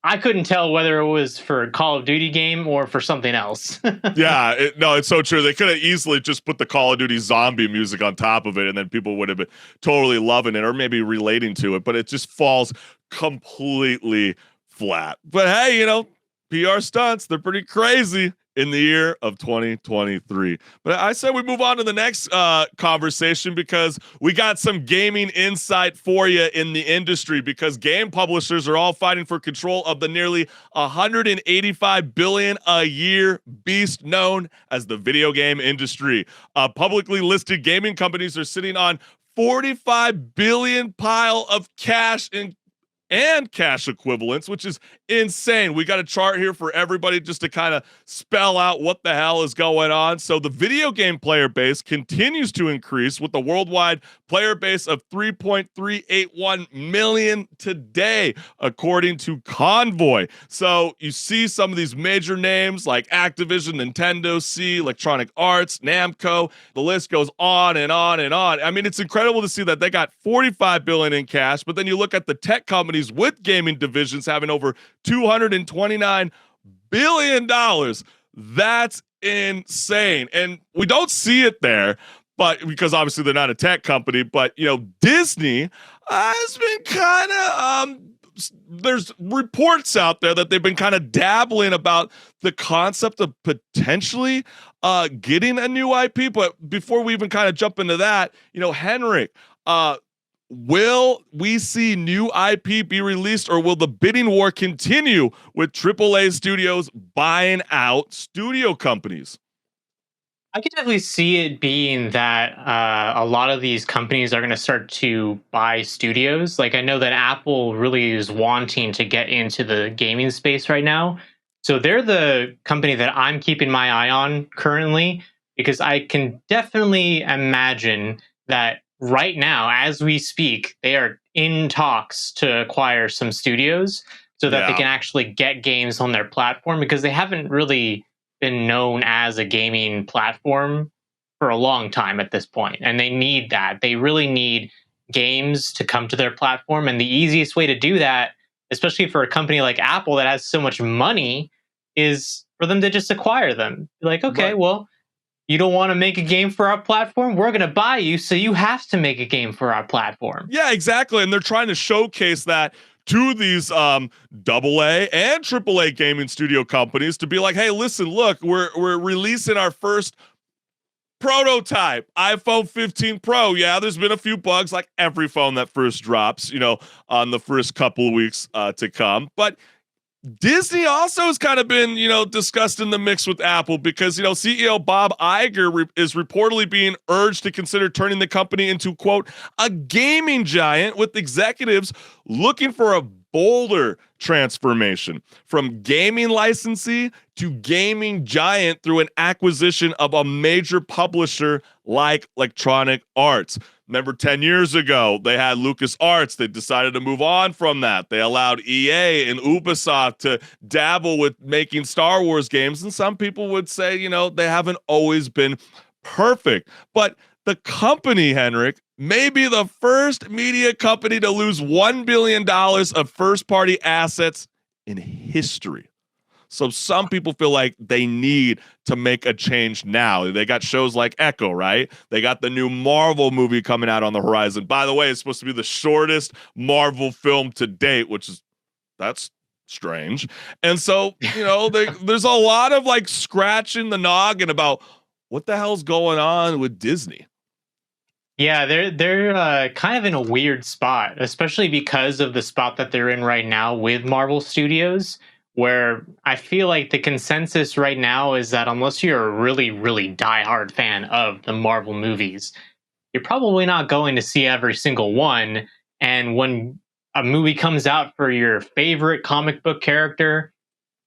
I couldn't tell whether it was for a Call of Duty game or for something else. Yeah, it's so true. They could have easily just put the Call of Duty zombie music on top of it, and then people would have been totally loving it or maybe relating to it, but it just falls completely flat. But hey, PR stunts, they're pretty crazy in the year of 2023. But I said we move on to the next conversation, because we got some gaming insight for you in the industry, because game publishers are all fighting for control of the nearly 185 billion a year beast known as the video game industry. Publicly listed gaming companies are sitting on 45 billion pile of cash and cash equivalents, which is insane. We got a chart here for everybody just to kind of spell out what the hell is going on. So the video game player base continues to increase, with the worldwide player base of 3.381 million today, according to Convoy. So you see some of these major names like Activision, Nintendo, Electronic Arts, Namco. The list goes on and on and on. I mean, it's incredible to see that they got 45 billion in cash, but then you look at the tech companies with gaming divisions having over $229 billion. That's insane. And we don't see it there, but because obviously they're not a tech company, but Disney has been kind of there's reports out there that they've been kind of dabbling about the concept of potentially getting a new IP. But before we even kind of jump into that, HenricK, will we see new IP be released, or will the bidding war continue with AAA studios buying out studio companies? I could definitely see it being that a lot of these companies are going to start to buy studios. Like, I know that Apple really is wanting to get into the gaming space right now. So they're the company that I'm keeping my eye on currently, because I can definitely imagine that right now, as we speak, they are in talks to acquire some studios so that they can actually get games on their platform, because they haven't really been known as a gaming platform for a long time at this point. And they need that. They really need games to come to their platform. And the easiest way to do that, especially for a company like Apple that has so much money, is for them to just acquire them. Like, okay, well, you don't want to make a game for our platform? We're going to buy you, so you have to make a game for our platform. Yeah, exactly. And they're trying to showcase that to these AA and AAA gaming studio companies to be like, hey, listen, look, we're releasing our first prototype iPhone 15 Pro. Yeah, there's been a few bugs like every phone that first drops, on the first couple of weeks to come. But Disney also has kind of been, discussed in the mix with Apple, because, CEO Bob Iger is reportedly being urged to consider turning the company into, quote, a gaming giant, with executives looking for a bolder transformation from gaming licensee to gaming giant through an acquisition of a major publisher like Electronic Arts. Remember 10 years ago, they had LucasArts. They decided to move on from that. They allowed EA and Ubisoft to dabble with making Star Wars games. And some people would say, they haven't always been perfect. But the company, HenricK, may be the first media company to lose $1 billion of first-party assets in history. So some people feel like they need to make a change now. They got shows like Echo, right? They got the new Marvel movie coming out on the horizon. By the way, it's supposed to be the shortest Marvel film to date, that's strange. And so, there's a lot of like scratching the noggin about what the hell's going on with Disney. Yeah, they're kind of in a weird spot, especially because of the spot that they're in right now with Marvel Studios, where I feel like the consensus right now is that unless you're a really, really diehard fan of the Marvel movies, you're probably not going to see every single one. And when a movie comes out for your favorite comic book character,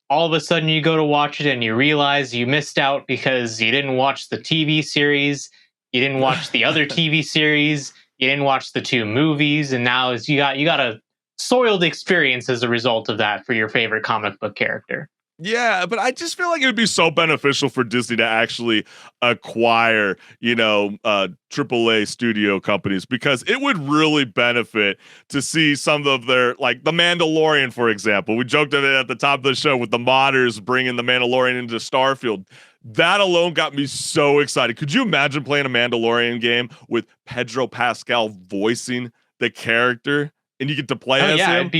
all of a sudden you go to watch it and you realize you missed out because you didn't watch the TV series, you didn't watch the other TV series, you didn't watch the 2 movies, and now you got a soiled experience as a result of that for your favorite comic book character. Yeah, but I just feel like it would be so beneficial for Disney to actually acquire, AAA studio companies, because it would really benefit to see some of their, like The Mandalorian, for example. We joked at it at the top of the show with the modders bringing The Mandalorian into Starfield. That alone got me so excited. Could you imagine playing a Mandalorian game with Pedro Pascal voicing the character and you get to play as him?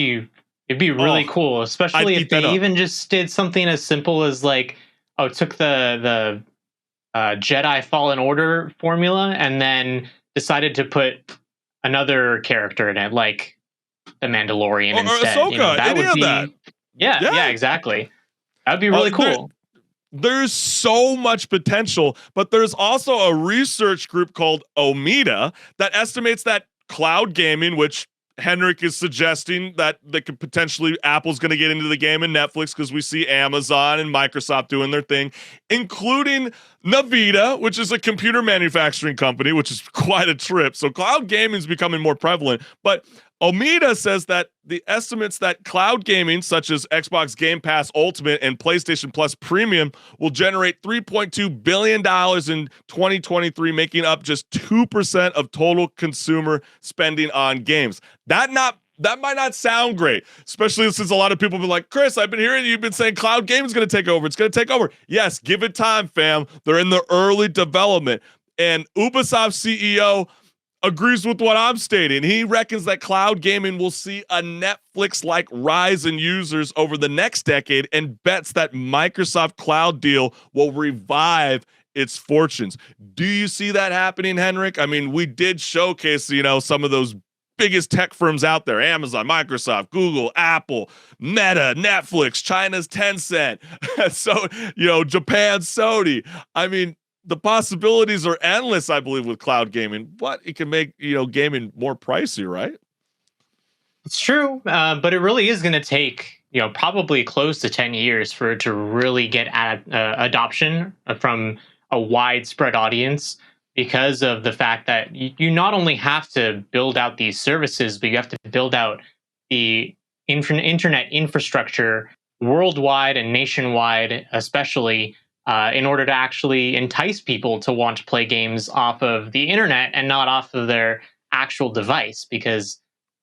It'd be really cool, especially if they even just did something as simple as took the Jedi Fallen Order formula and then decided to put another character in it, like the Mandalorian instead. Ahsoka, Yeah, exactly. That'd be really cool. There's so much potential, but there's also a research group called Omida that estimates that cloud gaming, which HenricK is suggesting that they could potentially, Apple's going to get into the game and Netflix, because we see Amazon and Microsoft doing their thing, including Nvidia, which is a computer manufacturing company, which is quite a trip. So cloud gaming is becoming more prevalent. But Omida says that the estimates that cloud gaming, such as Xbox Game Pass Ultimate and PlayStation Plus Premium, will generate $3.2 billion in 2023, making up just 2% of total consumer spending on games. That might not sound great, especially since a lot of people have been like, Chris, I've been hearing you've been saying cloud gaming is going to take over. It's going to take over. Yes, give it time, fam. They're in the early development. And Ubisoft CEO agrees with what I'm stating. He reckons that cloud gaming will see a Netflix-like rise in users over the next decade, and bets that Microsoft cloud deal will revive its fortunes. Do you see that happening, HenricK? I mean, we did showcase, some of those biggest tech firms out there: Amazon, Microsoft, Google, Apple, Meta, Netflix, China's Tencent, so, Japan's Sony. I mean, the possibilities are endless, I believe, with cloud gaming, but it can make, gaming more pricey, right? It's true, but it really is going to take, probably close to 10 years for it to really get adoption from a widespread audience, because of the fact that you not only have to build out these services, but you have to build out the internet infrastructure worldwide and nationwide, especially, in order to actually entice people to want to play games off of the internet and not off of their actual device, because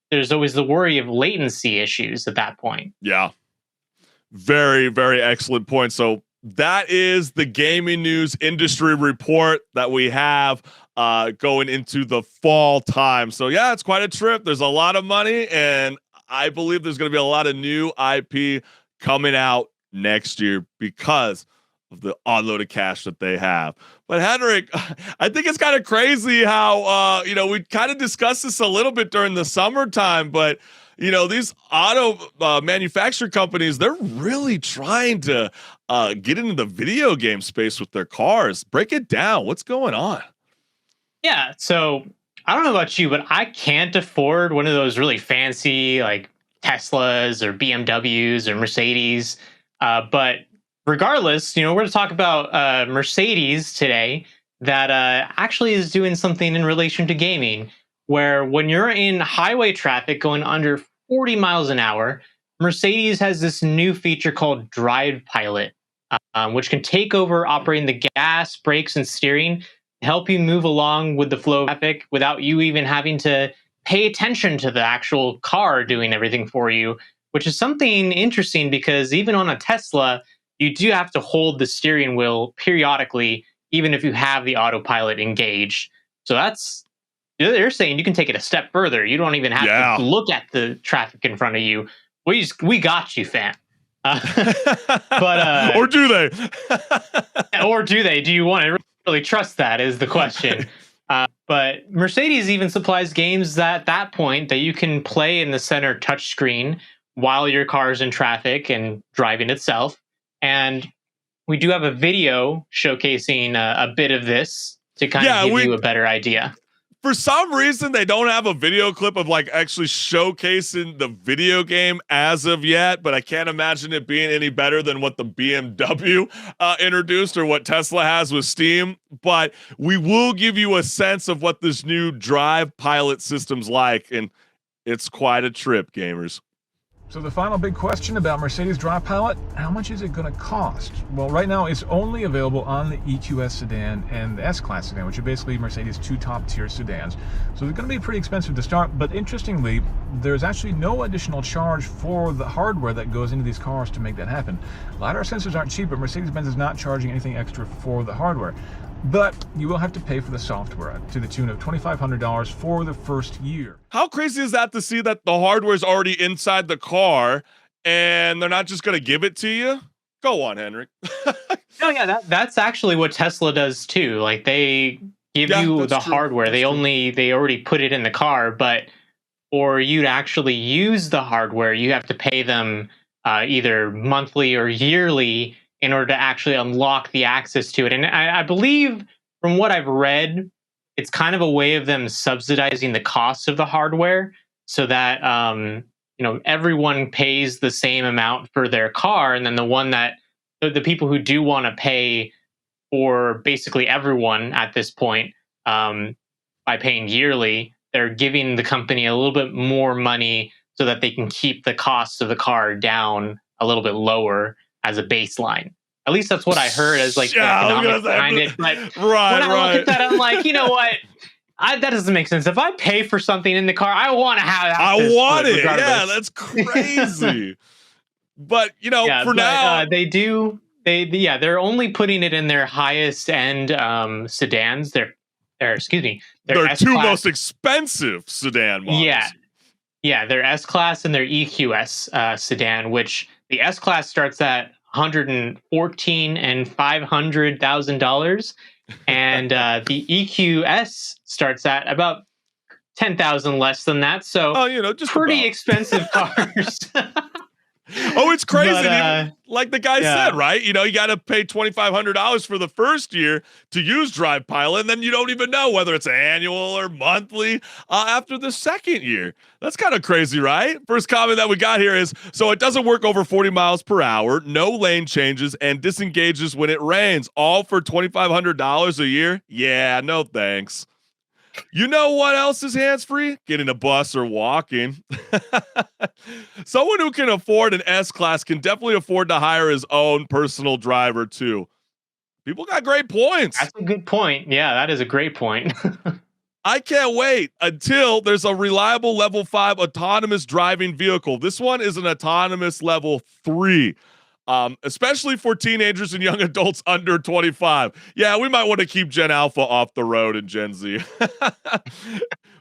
there's always the worry of latency issues at that point. Yeah. Very, very excellent point. So that is the gaming news industry report that we have going into the fall time. So yeah, it's quite a trip. There's a lot of money, and I believe there's going to be a lot of new IP coming out next year because of the unloaded cash that they have. But HenricK, I think it's kind of crazy how we kind of discussed this a little bit during the summertime, but these auto manufacturer companies, they're really trying to get into the video game space with their cars. Break it down. What's going on? Yeah, so I don't know about you, but I can't afford one of those really fancy like Teslas or BMWs or Mercedes, but regardless, we're going to talk about Mercedes today that actually is doing something in relation to gaming, where when you're in highway traffic going under 40 miles an hour, Mercedes has this new feature called Drive Pilot, which can take over operating the gas, brakes, and steering, help you move along with the flow of traffic without you even having to pay attention to the actual car doing everything for you, which is something interesting because even on a Tesla, you do have to hold the steering wheel periodically, even if you have the autopilot engaged. So they're saying you can take it a step further. You don't even have to look at the traffic in front of you. We got you, fam. But or do they? Or do they? Do you want to really trust that? Is the question. But Mercedes even supplies games at that point that you can play in the center touchscreen, while your car is in traffic and driving itself. And we do have a video showcasing a bit of this to kind of give you a better idea. For some reason, they don't have a video clip of like actually showcasing the video game as of yet, but I can't imagine it being any better than what the BMW introduced or what Tesla has with Steam. But we will give you a sense of what this new Drive Pilot system's like, and it's quite a trip, gamers. So the final big question about Mercedes Drive Pilot, how much is it going to cost? Well, right now it's only available on the EQS sedan and the S-Class sedan, which are basically Mercedes' two top-tier sedans. So they're going to be pretty expensive to start, but interestingly, there's actually no additional charge for the hardware that goes into these cars to make that happen. LiDAR sensors aren't cheap, but Mercedes-Benz is not charging anything extra for the hardware. But you will have to pay for the software to the tune of $2,500 for the first year. How crazy is that to see that the hardware is already inside the car and they're not just going to give it to you? Go on, HenricK. No, yeah, that's actually what Tesla does too. Like they give you the hardware. They already put it in the car, but for you to actually use the hardware, you have to pay them either monthly or yearly in order to actually unlock the access to it. And I believe from what I've read, it's kind of a way of them subsidizing the cost of the hardware so that, everyone pays the same amount for their car. And then the people who do want to pay for basically everyone at this point, by paying yearly, they're giving the company a little bit more money so that they can keep the cost of the car down a little bit lower as a baseline. At least that's what I heard as like the economics behind it. But when I look at that, I'm like, you know what? That doesn't make sense. If I pay for something in the car, I want to have access to it. Yeah, that's crazy. But now they're only putting it in their highest end sedans. Their two most expensive sedan models. Yeah, their S-Class and their EQS sedan, which the S-Class starts at $114,000 and $500,000, and the EQS starts at about $10,000 less than that. So, just pretty expensive cars. Oh, it's crazy. Like the guy said, right? You got to pay $2,500 for the first year to use Drive Pilot, and then you don't even know whether it's annual or monthly after the second year. That's kind of crazy, right? First comment that we got here is, so it doesn't work over 40 miles per hour, no lane changes, and disengages when it rains, all for $2,500 a year? Yeah, no thanks. You know what else is hands-free? Getting a bus or walking. Someone who can afford an S-Class can definitely afford to hire his own personal driver too. People got great points. That's a good point. Yeah, that is a great point. I can't wait until there's a reliable level 5 autonomous driving vehicle. This one is an autonomous level 3. Especially for teenagers and young adults under 25. Yeah, we might want to keep Gen Alpha off the road and Gen Z.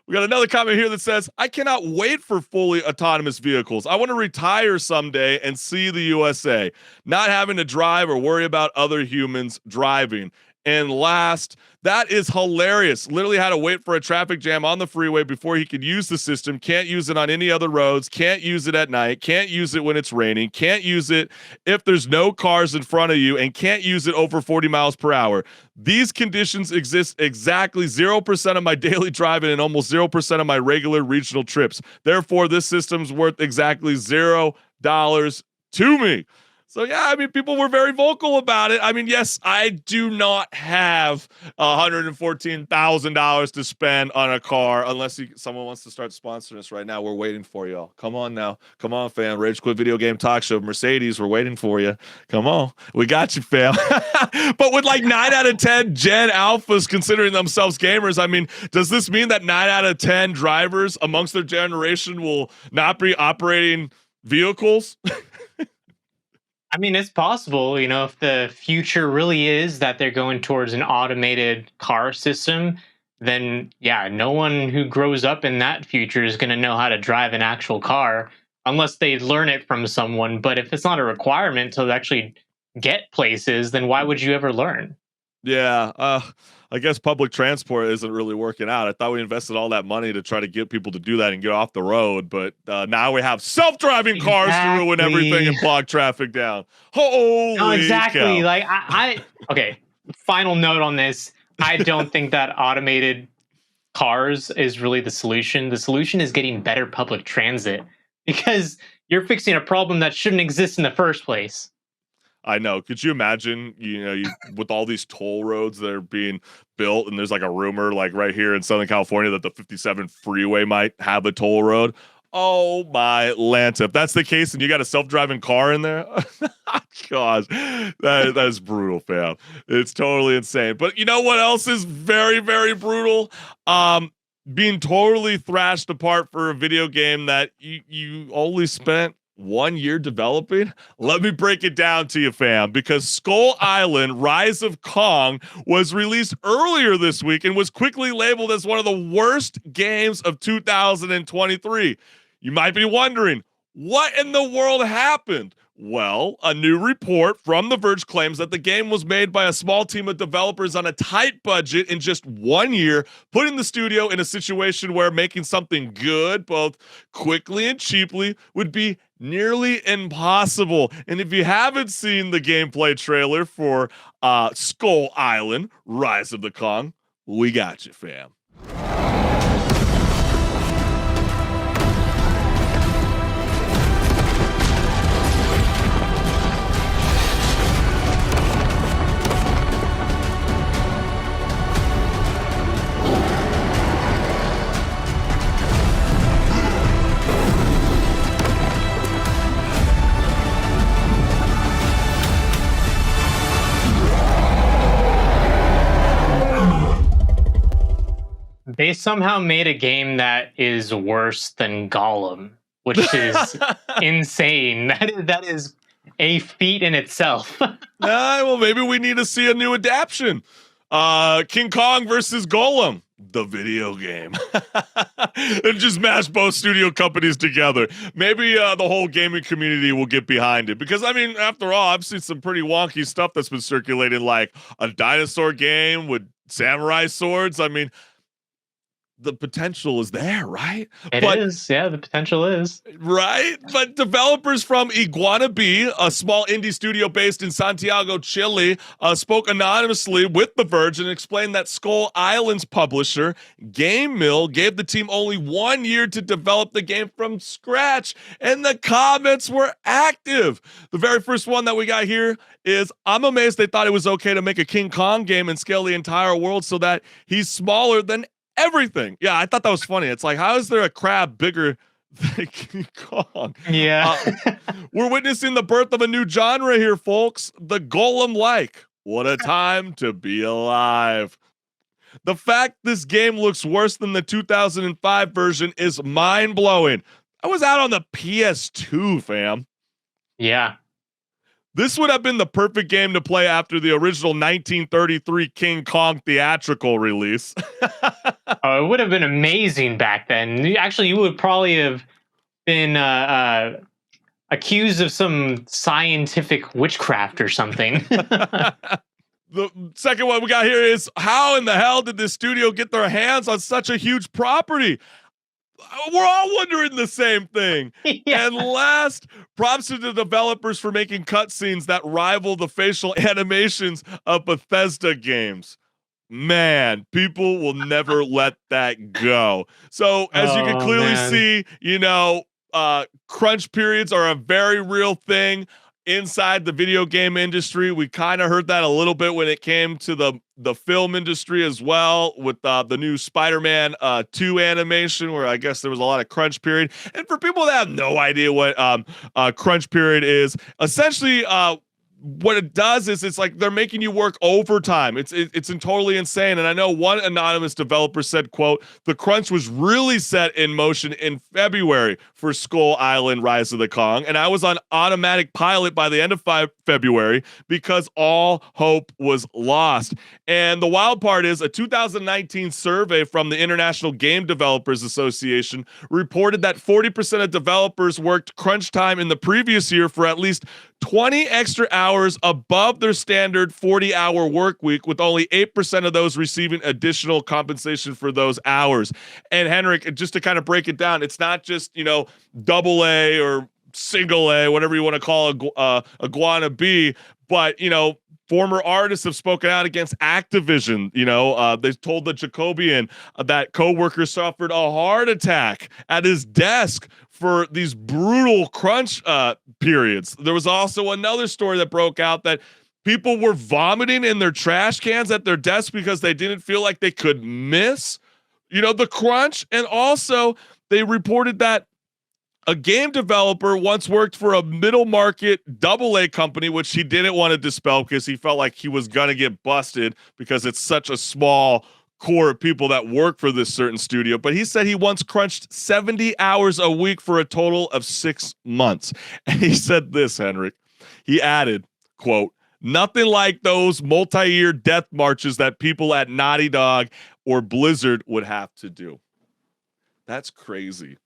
We got another comment here that says, I cannot wait for fully autonomous vehicles. I want to retire someday and see the USA, not having to drive or worry about other humans driving. And last, that is hilarious. Literally had to wait for a traffic jam on the freeway before he could use the system. Can't use it on any other roads. Can't use it at night. Can't use it when it's raining. Can't use it if there's no cars in front of you, and can't use it over 40 miles per hour. These conditions exist exactly 0% of my daily driving and almost 0% of my regular regional trips. Therefore, this system's worth exactly $0 to me. So, yeah, I mean, people were very vocal about it. I mean, yes, I do not have $114,000 to spend on a car unless someone wants to start sponsoring us right now. We're waiting for y'all. Come on now. Come on, fam. Rage Quit Video Game Talk Show. Mercedes, we're waiting for you. Come on. We got you, fam. But with like 9 out of 10 Gen Alphas considering themselves gamers, I mean, does this mean that 9 out of 10 drivers amongst their generation will not be operating vehicles? I mean, it's possible, if the future really is that they're going towards an automated car system, then yeah, no one who grows up in that future is going to know how to drive an actual car unless they learn it from someone. But if it's not a requirement to actually get places, then why would you ever learn? Yeah, I guess public transport isn't really working out. I thought we invested all that money to try to get people to do that and get off the road, but now we have self-driving cars to ruin everything and clog traffic down. Holy no, exactly. cow. Like okay. Final note on this: I don't think that automated cars is really the solution. The solution is getting better public transit, because you're fixing a problem that shouldn't exist in the first place. I know. Could you imagine, with all these toll roads that are being built, and there's like a rumor like right here in Southern California that the 57 freeway might have a toll road. Oh my Lanta. If that's the case and you got a self-driving car in there, gosh, that is brutal, fam. It's totally insane. But you know what else is very, very brutal? Being totally thrashed apart for a video game that you only spent 1 year developing. Let me break it down to you, fam, because Skull Island Rise of Kong was released earlier this week and was quickly labeled as one of the worst games of 2023. You might be wondering, what in the world happened? Well, a new report from The Verge claims that the game was made by a small team of developers on a tight budget in just 1 year, putting the studio in a situation where making something good, both quickly and cheaply, would be nearly impossible. And if you haven't seen the gameplay trailer for Skull Island Rise of the Kong, we got you, fam. They somehow made a game that is worse than Gollum, which is insane. That is a feat in itself. Well, maybe we need to see a new adaptation. King Kong versus Gollum, the video game. And just mash both studio companies together. Maybe the whole gaming community will get behind it. Because, I mean, after all, I've seen some pretty wonky stuff that's been circulated, like a dinosaur game with samurai swords. I mean, the potential is there, right? It is. Yeah, the potential is. Right? But developers from Iguana B, a small indie studio based in Santiago, Chile, spoke anonymously with The Verge and explained that Skull Island's publisher, Game Mill, gave the team only 1 year to develop the game from scratch, and the comments were active. The very first one that we got here is, I'm amazed they thought it was okay to make a King Kong game and scale the entire world so that he's smaller than everything. Yeah, I thought that was funny. It's like, how is there a crab bigger than King Kong? Yeah. We're witnessing the birth of a new genre here, folks. The Golem-like. What a time to be alive. The fact this game looks worse than the 2005 version is mind-blowing. I was out on the PS2, fam. Yeah. This would have been the perfect game to play after the original 1933 King Kong theatrical release. Oh, it would have been amazing back then. Actually, you would probably have been accused of some scientific witchcraft or something. The second one we got here is, how in the hell did this studio get their hands on such a huge property? We're all wondering the same thing. Yeah. And last, props to the developers for making cutscenes that rival the facial animations of Bethesda games. Man, people will never let that go. So as you can clearly see, crunch periods are a very real thing inside the video game industry. We kind of heard that a little bit when it came to the film industry as well, with the new Spider-Man 2 animation, where I guess there was a lot of crunch period. And for people that have no idea what crunch period is, essentially what it does is it's like they're making you work overtime. It's totally insane. And I know one anonymous developer said, quote, the crunch was really set in motion in February for Skull Island Rise of the Kong, and I was on automatic pilot by the end of February because all hope was lost. And the wild part is, a 2019 survey from the International Game Developers Association reported that 40% of developers worked crunch time in the previous year for at least 20 extra hours above their standard 40-hour work week, with only 8% of those receiving additional compensation for those hours. And HenricK, just to kind of break it down, it's not just, double A or single A, whatever you want to call Iguana B, but, former artists have spoken out against Activision. They told the Jacobian that coworkers suffered a heart attack at his desk for these brutal crunch periods. There was also another story that broke out that people were vomiting in their trash cans at their desk because they didn't feel like they could miss, the crunch. And also they reported that a game developer once worked for a middle market AA company, which he didn't want to dispel because he felt like he was going to get busted because it's such a small core of people that work for this certain studio. But he said he once crunched 70 hours a week for a total of 6 months. And he said this, HenricK. He added, quote, "Nothing like those multi-year death marches that people at Naughty Dog or Blizzard would have to do." That's crazy.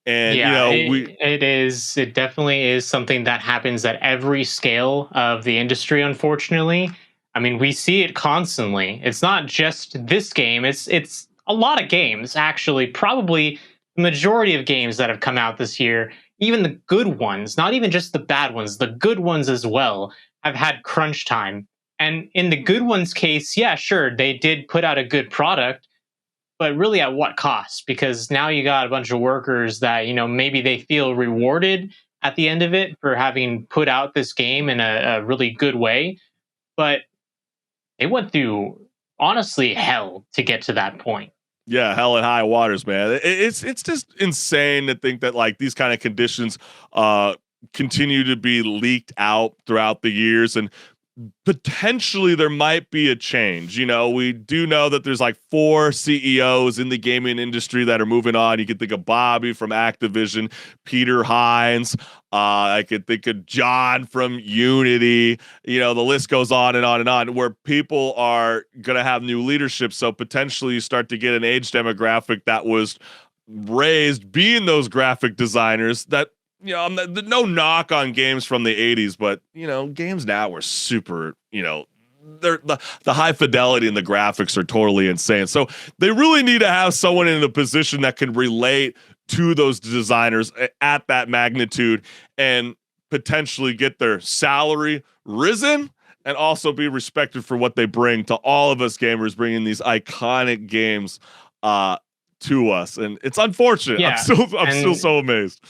And it definitely is something that happens at every scale of the industry, unfortunately. I mean, we see it constantly. It's not just this game, it's a lot of games, actually. Probably the majority of games that have come out this year, even the good ones, not even just the bad ones, the good ones as well, have had crunch time. And in the good ones case, yeah, sure, they did put out a good product, but really at what cost? Because now you got a bunch of workers that, maybe they feel rewarded at the end of it for having put out this game in a really good way. But they went through, honestly, hell to get to that point. Yeah, hell and high waters, man. It's just insane to think that like these kind of conditions continue to be leaked out throughout the years, and potentially there might be a change. We do know that there's like 4 CEOs in the gaming industry that are moving on. You can think of Bobby from Activision, Peter Hines. I could think of John from Unity. The list goes on and on and on, where people are going to have new leadership. So potentially you start to get an age demographic that was raised being those graphic designers that, no knock on games from the 80s, but games now are super, they're the high fidelity and the graphics are totally insane. So they really need to have someone in a position that can relate to those designers at that magnitude and potentially get their salary risen and also be respected for what they bring to all of us gamers, bringing these iconic games to us. And it's unfortunate. Yeah. I'm still so amazed.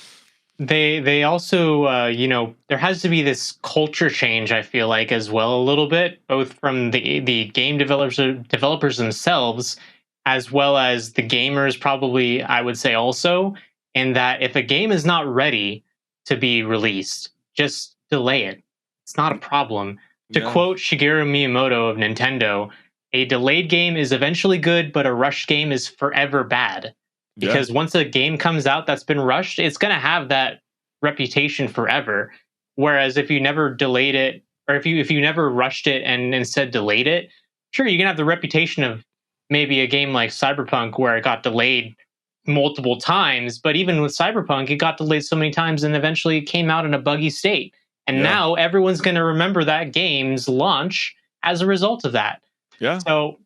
They also, there has to be this culture change, I feel like, as well, a little bit, both from the game developers themselves, as well as the gamers, probably, I would say also, in that if a game is not ready to be released, just delay it. It's not a problem. To quote Shigeru Miyamoto of Nintendo, a delayed game is eventually good, but a rushed game is forever bad. Because once a game comes out that's been rushed, it's going to have that reputation forever. Whereas if you never delayed it, or if you never rushed it and instead delayed it, sure, you can have the reputation of maybe a game like Cyberpunk where it got delayed multiple times. But even with Cyberpunk, it got delayed so many times and eventually it came out in a buggy state. And now everyone's going to remember that game's launch as a result of that. Yeah. So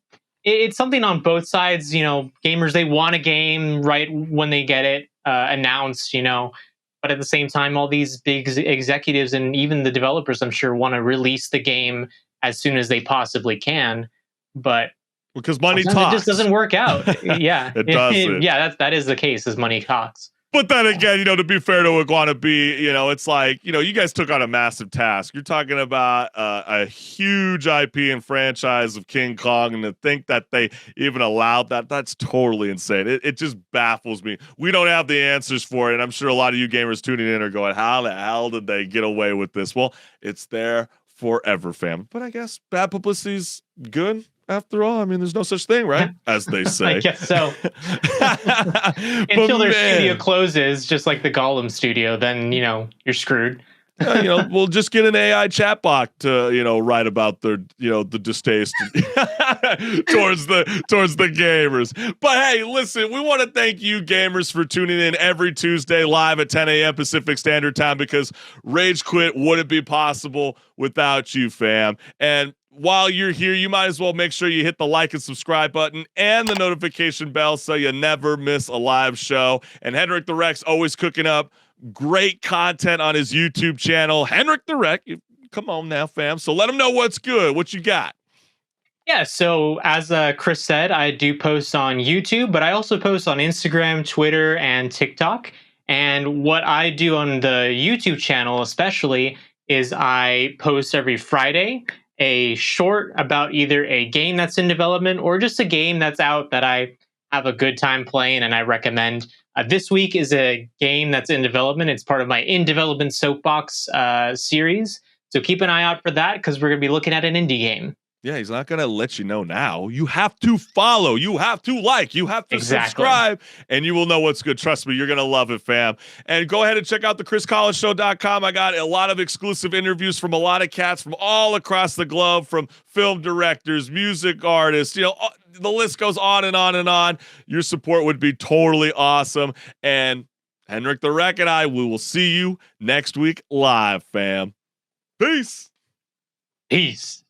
it's something on both sides. Gamers, they want a game right when they get it announced, but at the same time, all these big executives and even the developers, I'm sure, want to release the game as soon as they possibly can. But because money talks, it just doesn't work out. Yeah, it doesn't. Yeah, that is the case, as money talks. But then again, to be fair to Iguana B, it's like, you guys took on a massive task. You're talking about a huge IP and franchise of King Kong, and to think that they even allowed that, that's totally insane. It just baffles me. We don't have the answers for it, and I'm sure a lot of you gamers tuning in are going, how the hell did they get away with this? Well, it's there forever, fam. But I guess bad publicity's good. After all, I mean, there's no such thing, right? As they say. I guess so. Until their studio closes, just like the Gollum studio, then, you're screwed. We'll just get an AI chatbot to, write about their, the distaste towards the gamers. But hey, listen, we want to thank you gamers for tuning in every Tuesday live at 10 a.m. Pacific Standard Time, because Rage Quit wouldn't be possible without you, fam. And while you're here, you might as well make sure you hit the like and subscribe button and the notification bell so you never miss a live show. And HenricK the Rex always cooking up great content on his YouTube channel, HenricK the Rex. Come on now, fam. So let him know what's good. What you got? Yeah, so as Chris said, I do post on YouTube, but I also post on Instagram, Twitter, and TikTok. And what I do on the YouTube channel especially is I post every Friday a short about either a game that's in development or just a game that's out that I have a good time playing and I recommend. This week is a game that's in development. It's part of my In Development Soapbox series. So keep an eye out for that, because we're going to be looking at an indie game. Yeah, he's not going to let you know now. You have to follow. You have to like. You have to subscribe, and you will know what's good. Trust me, you're going to love it, fam. And go ahead and check out thechriscollinsshow.com. I got a lot of exclusive interviews from a lot of cats from all across the globe, from film directors, music artists, the list goes on and on and on. Your support would be totally awesome. And HenricK the Rex and I, we will see you next week live, fam. Peace. Peace.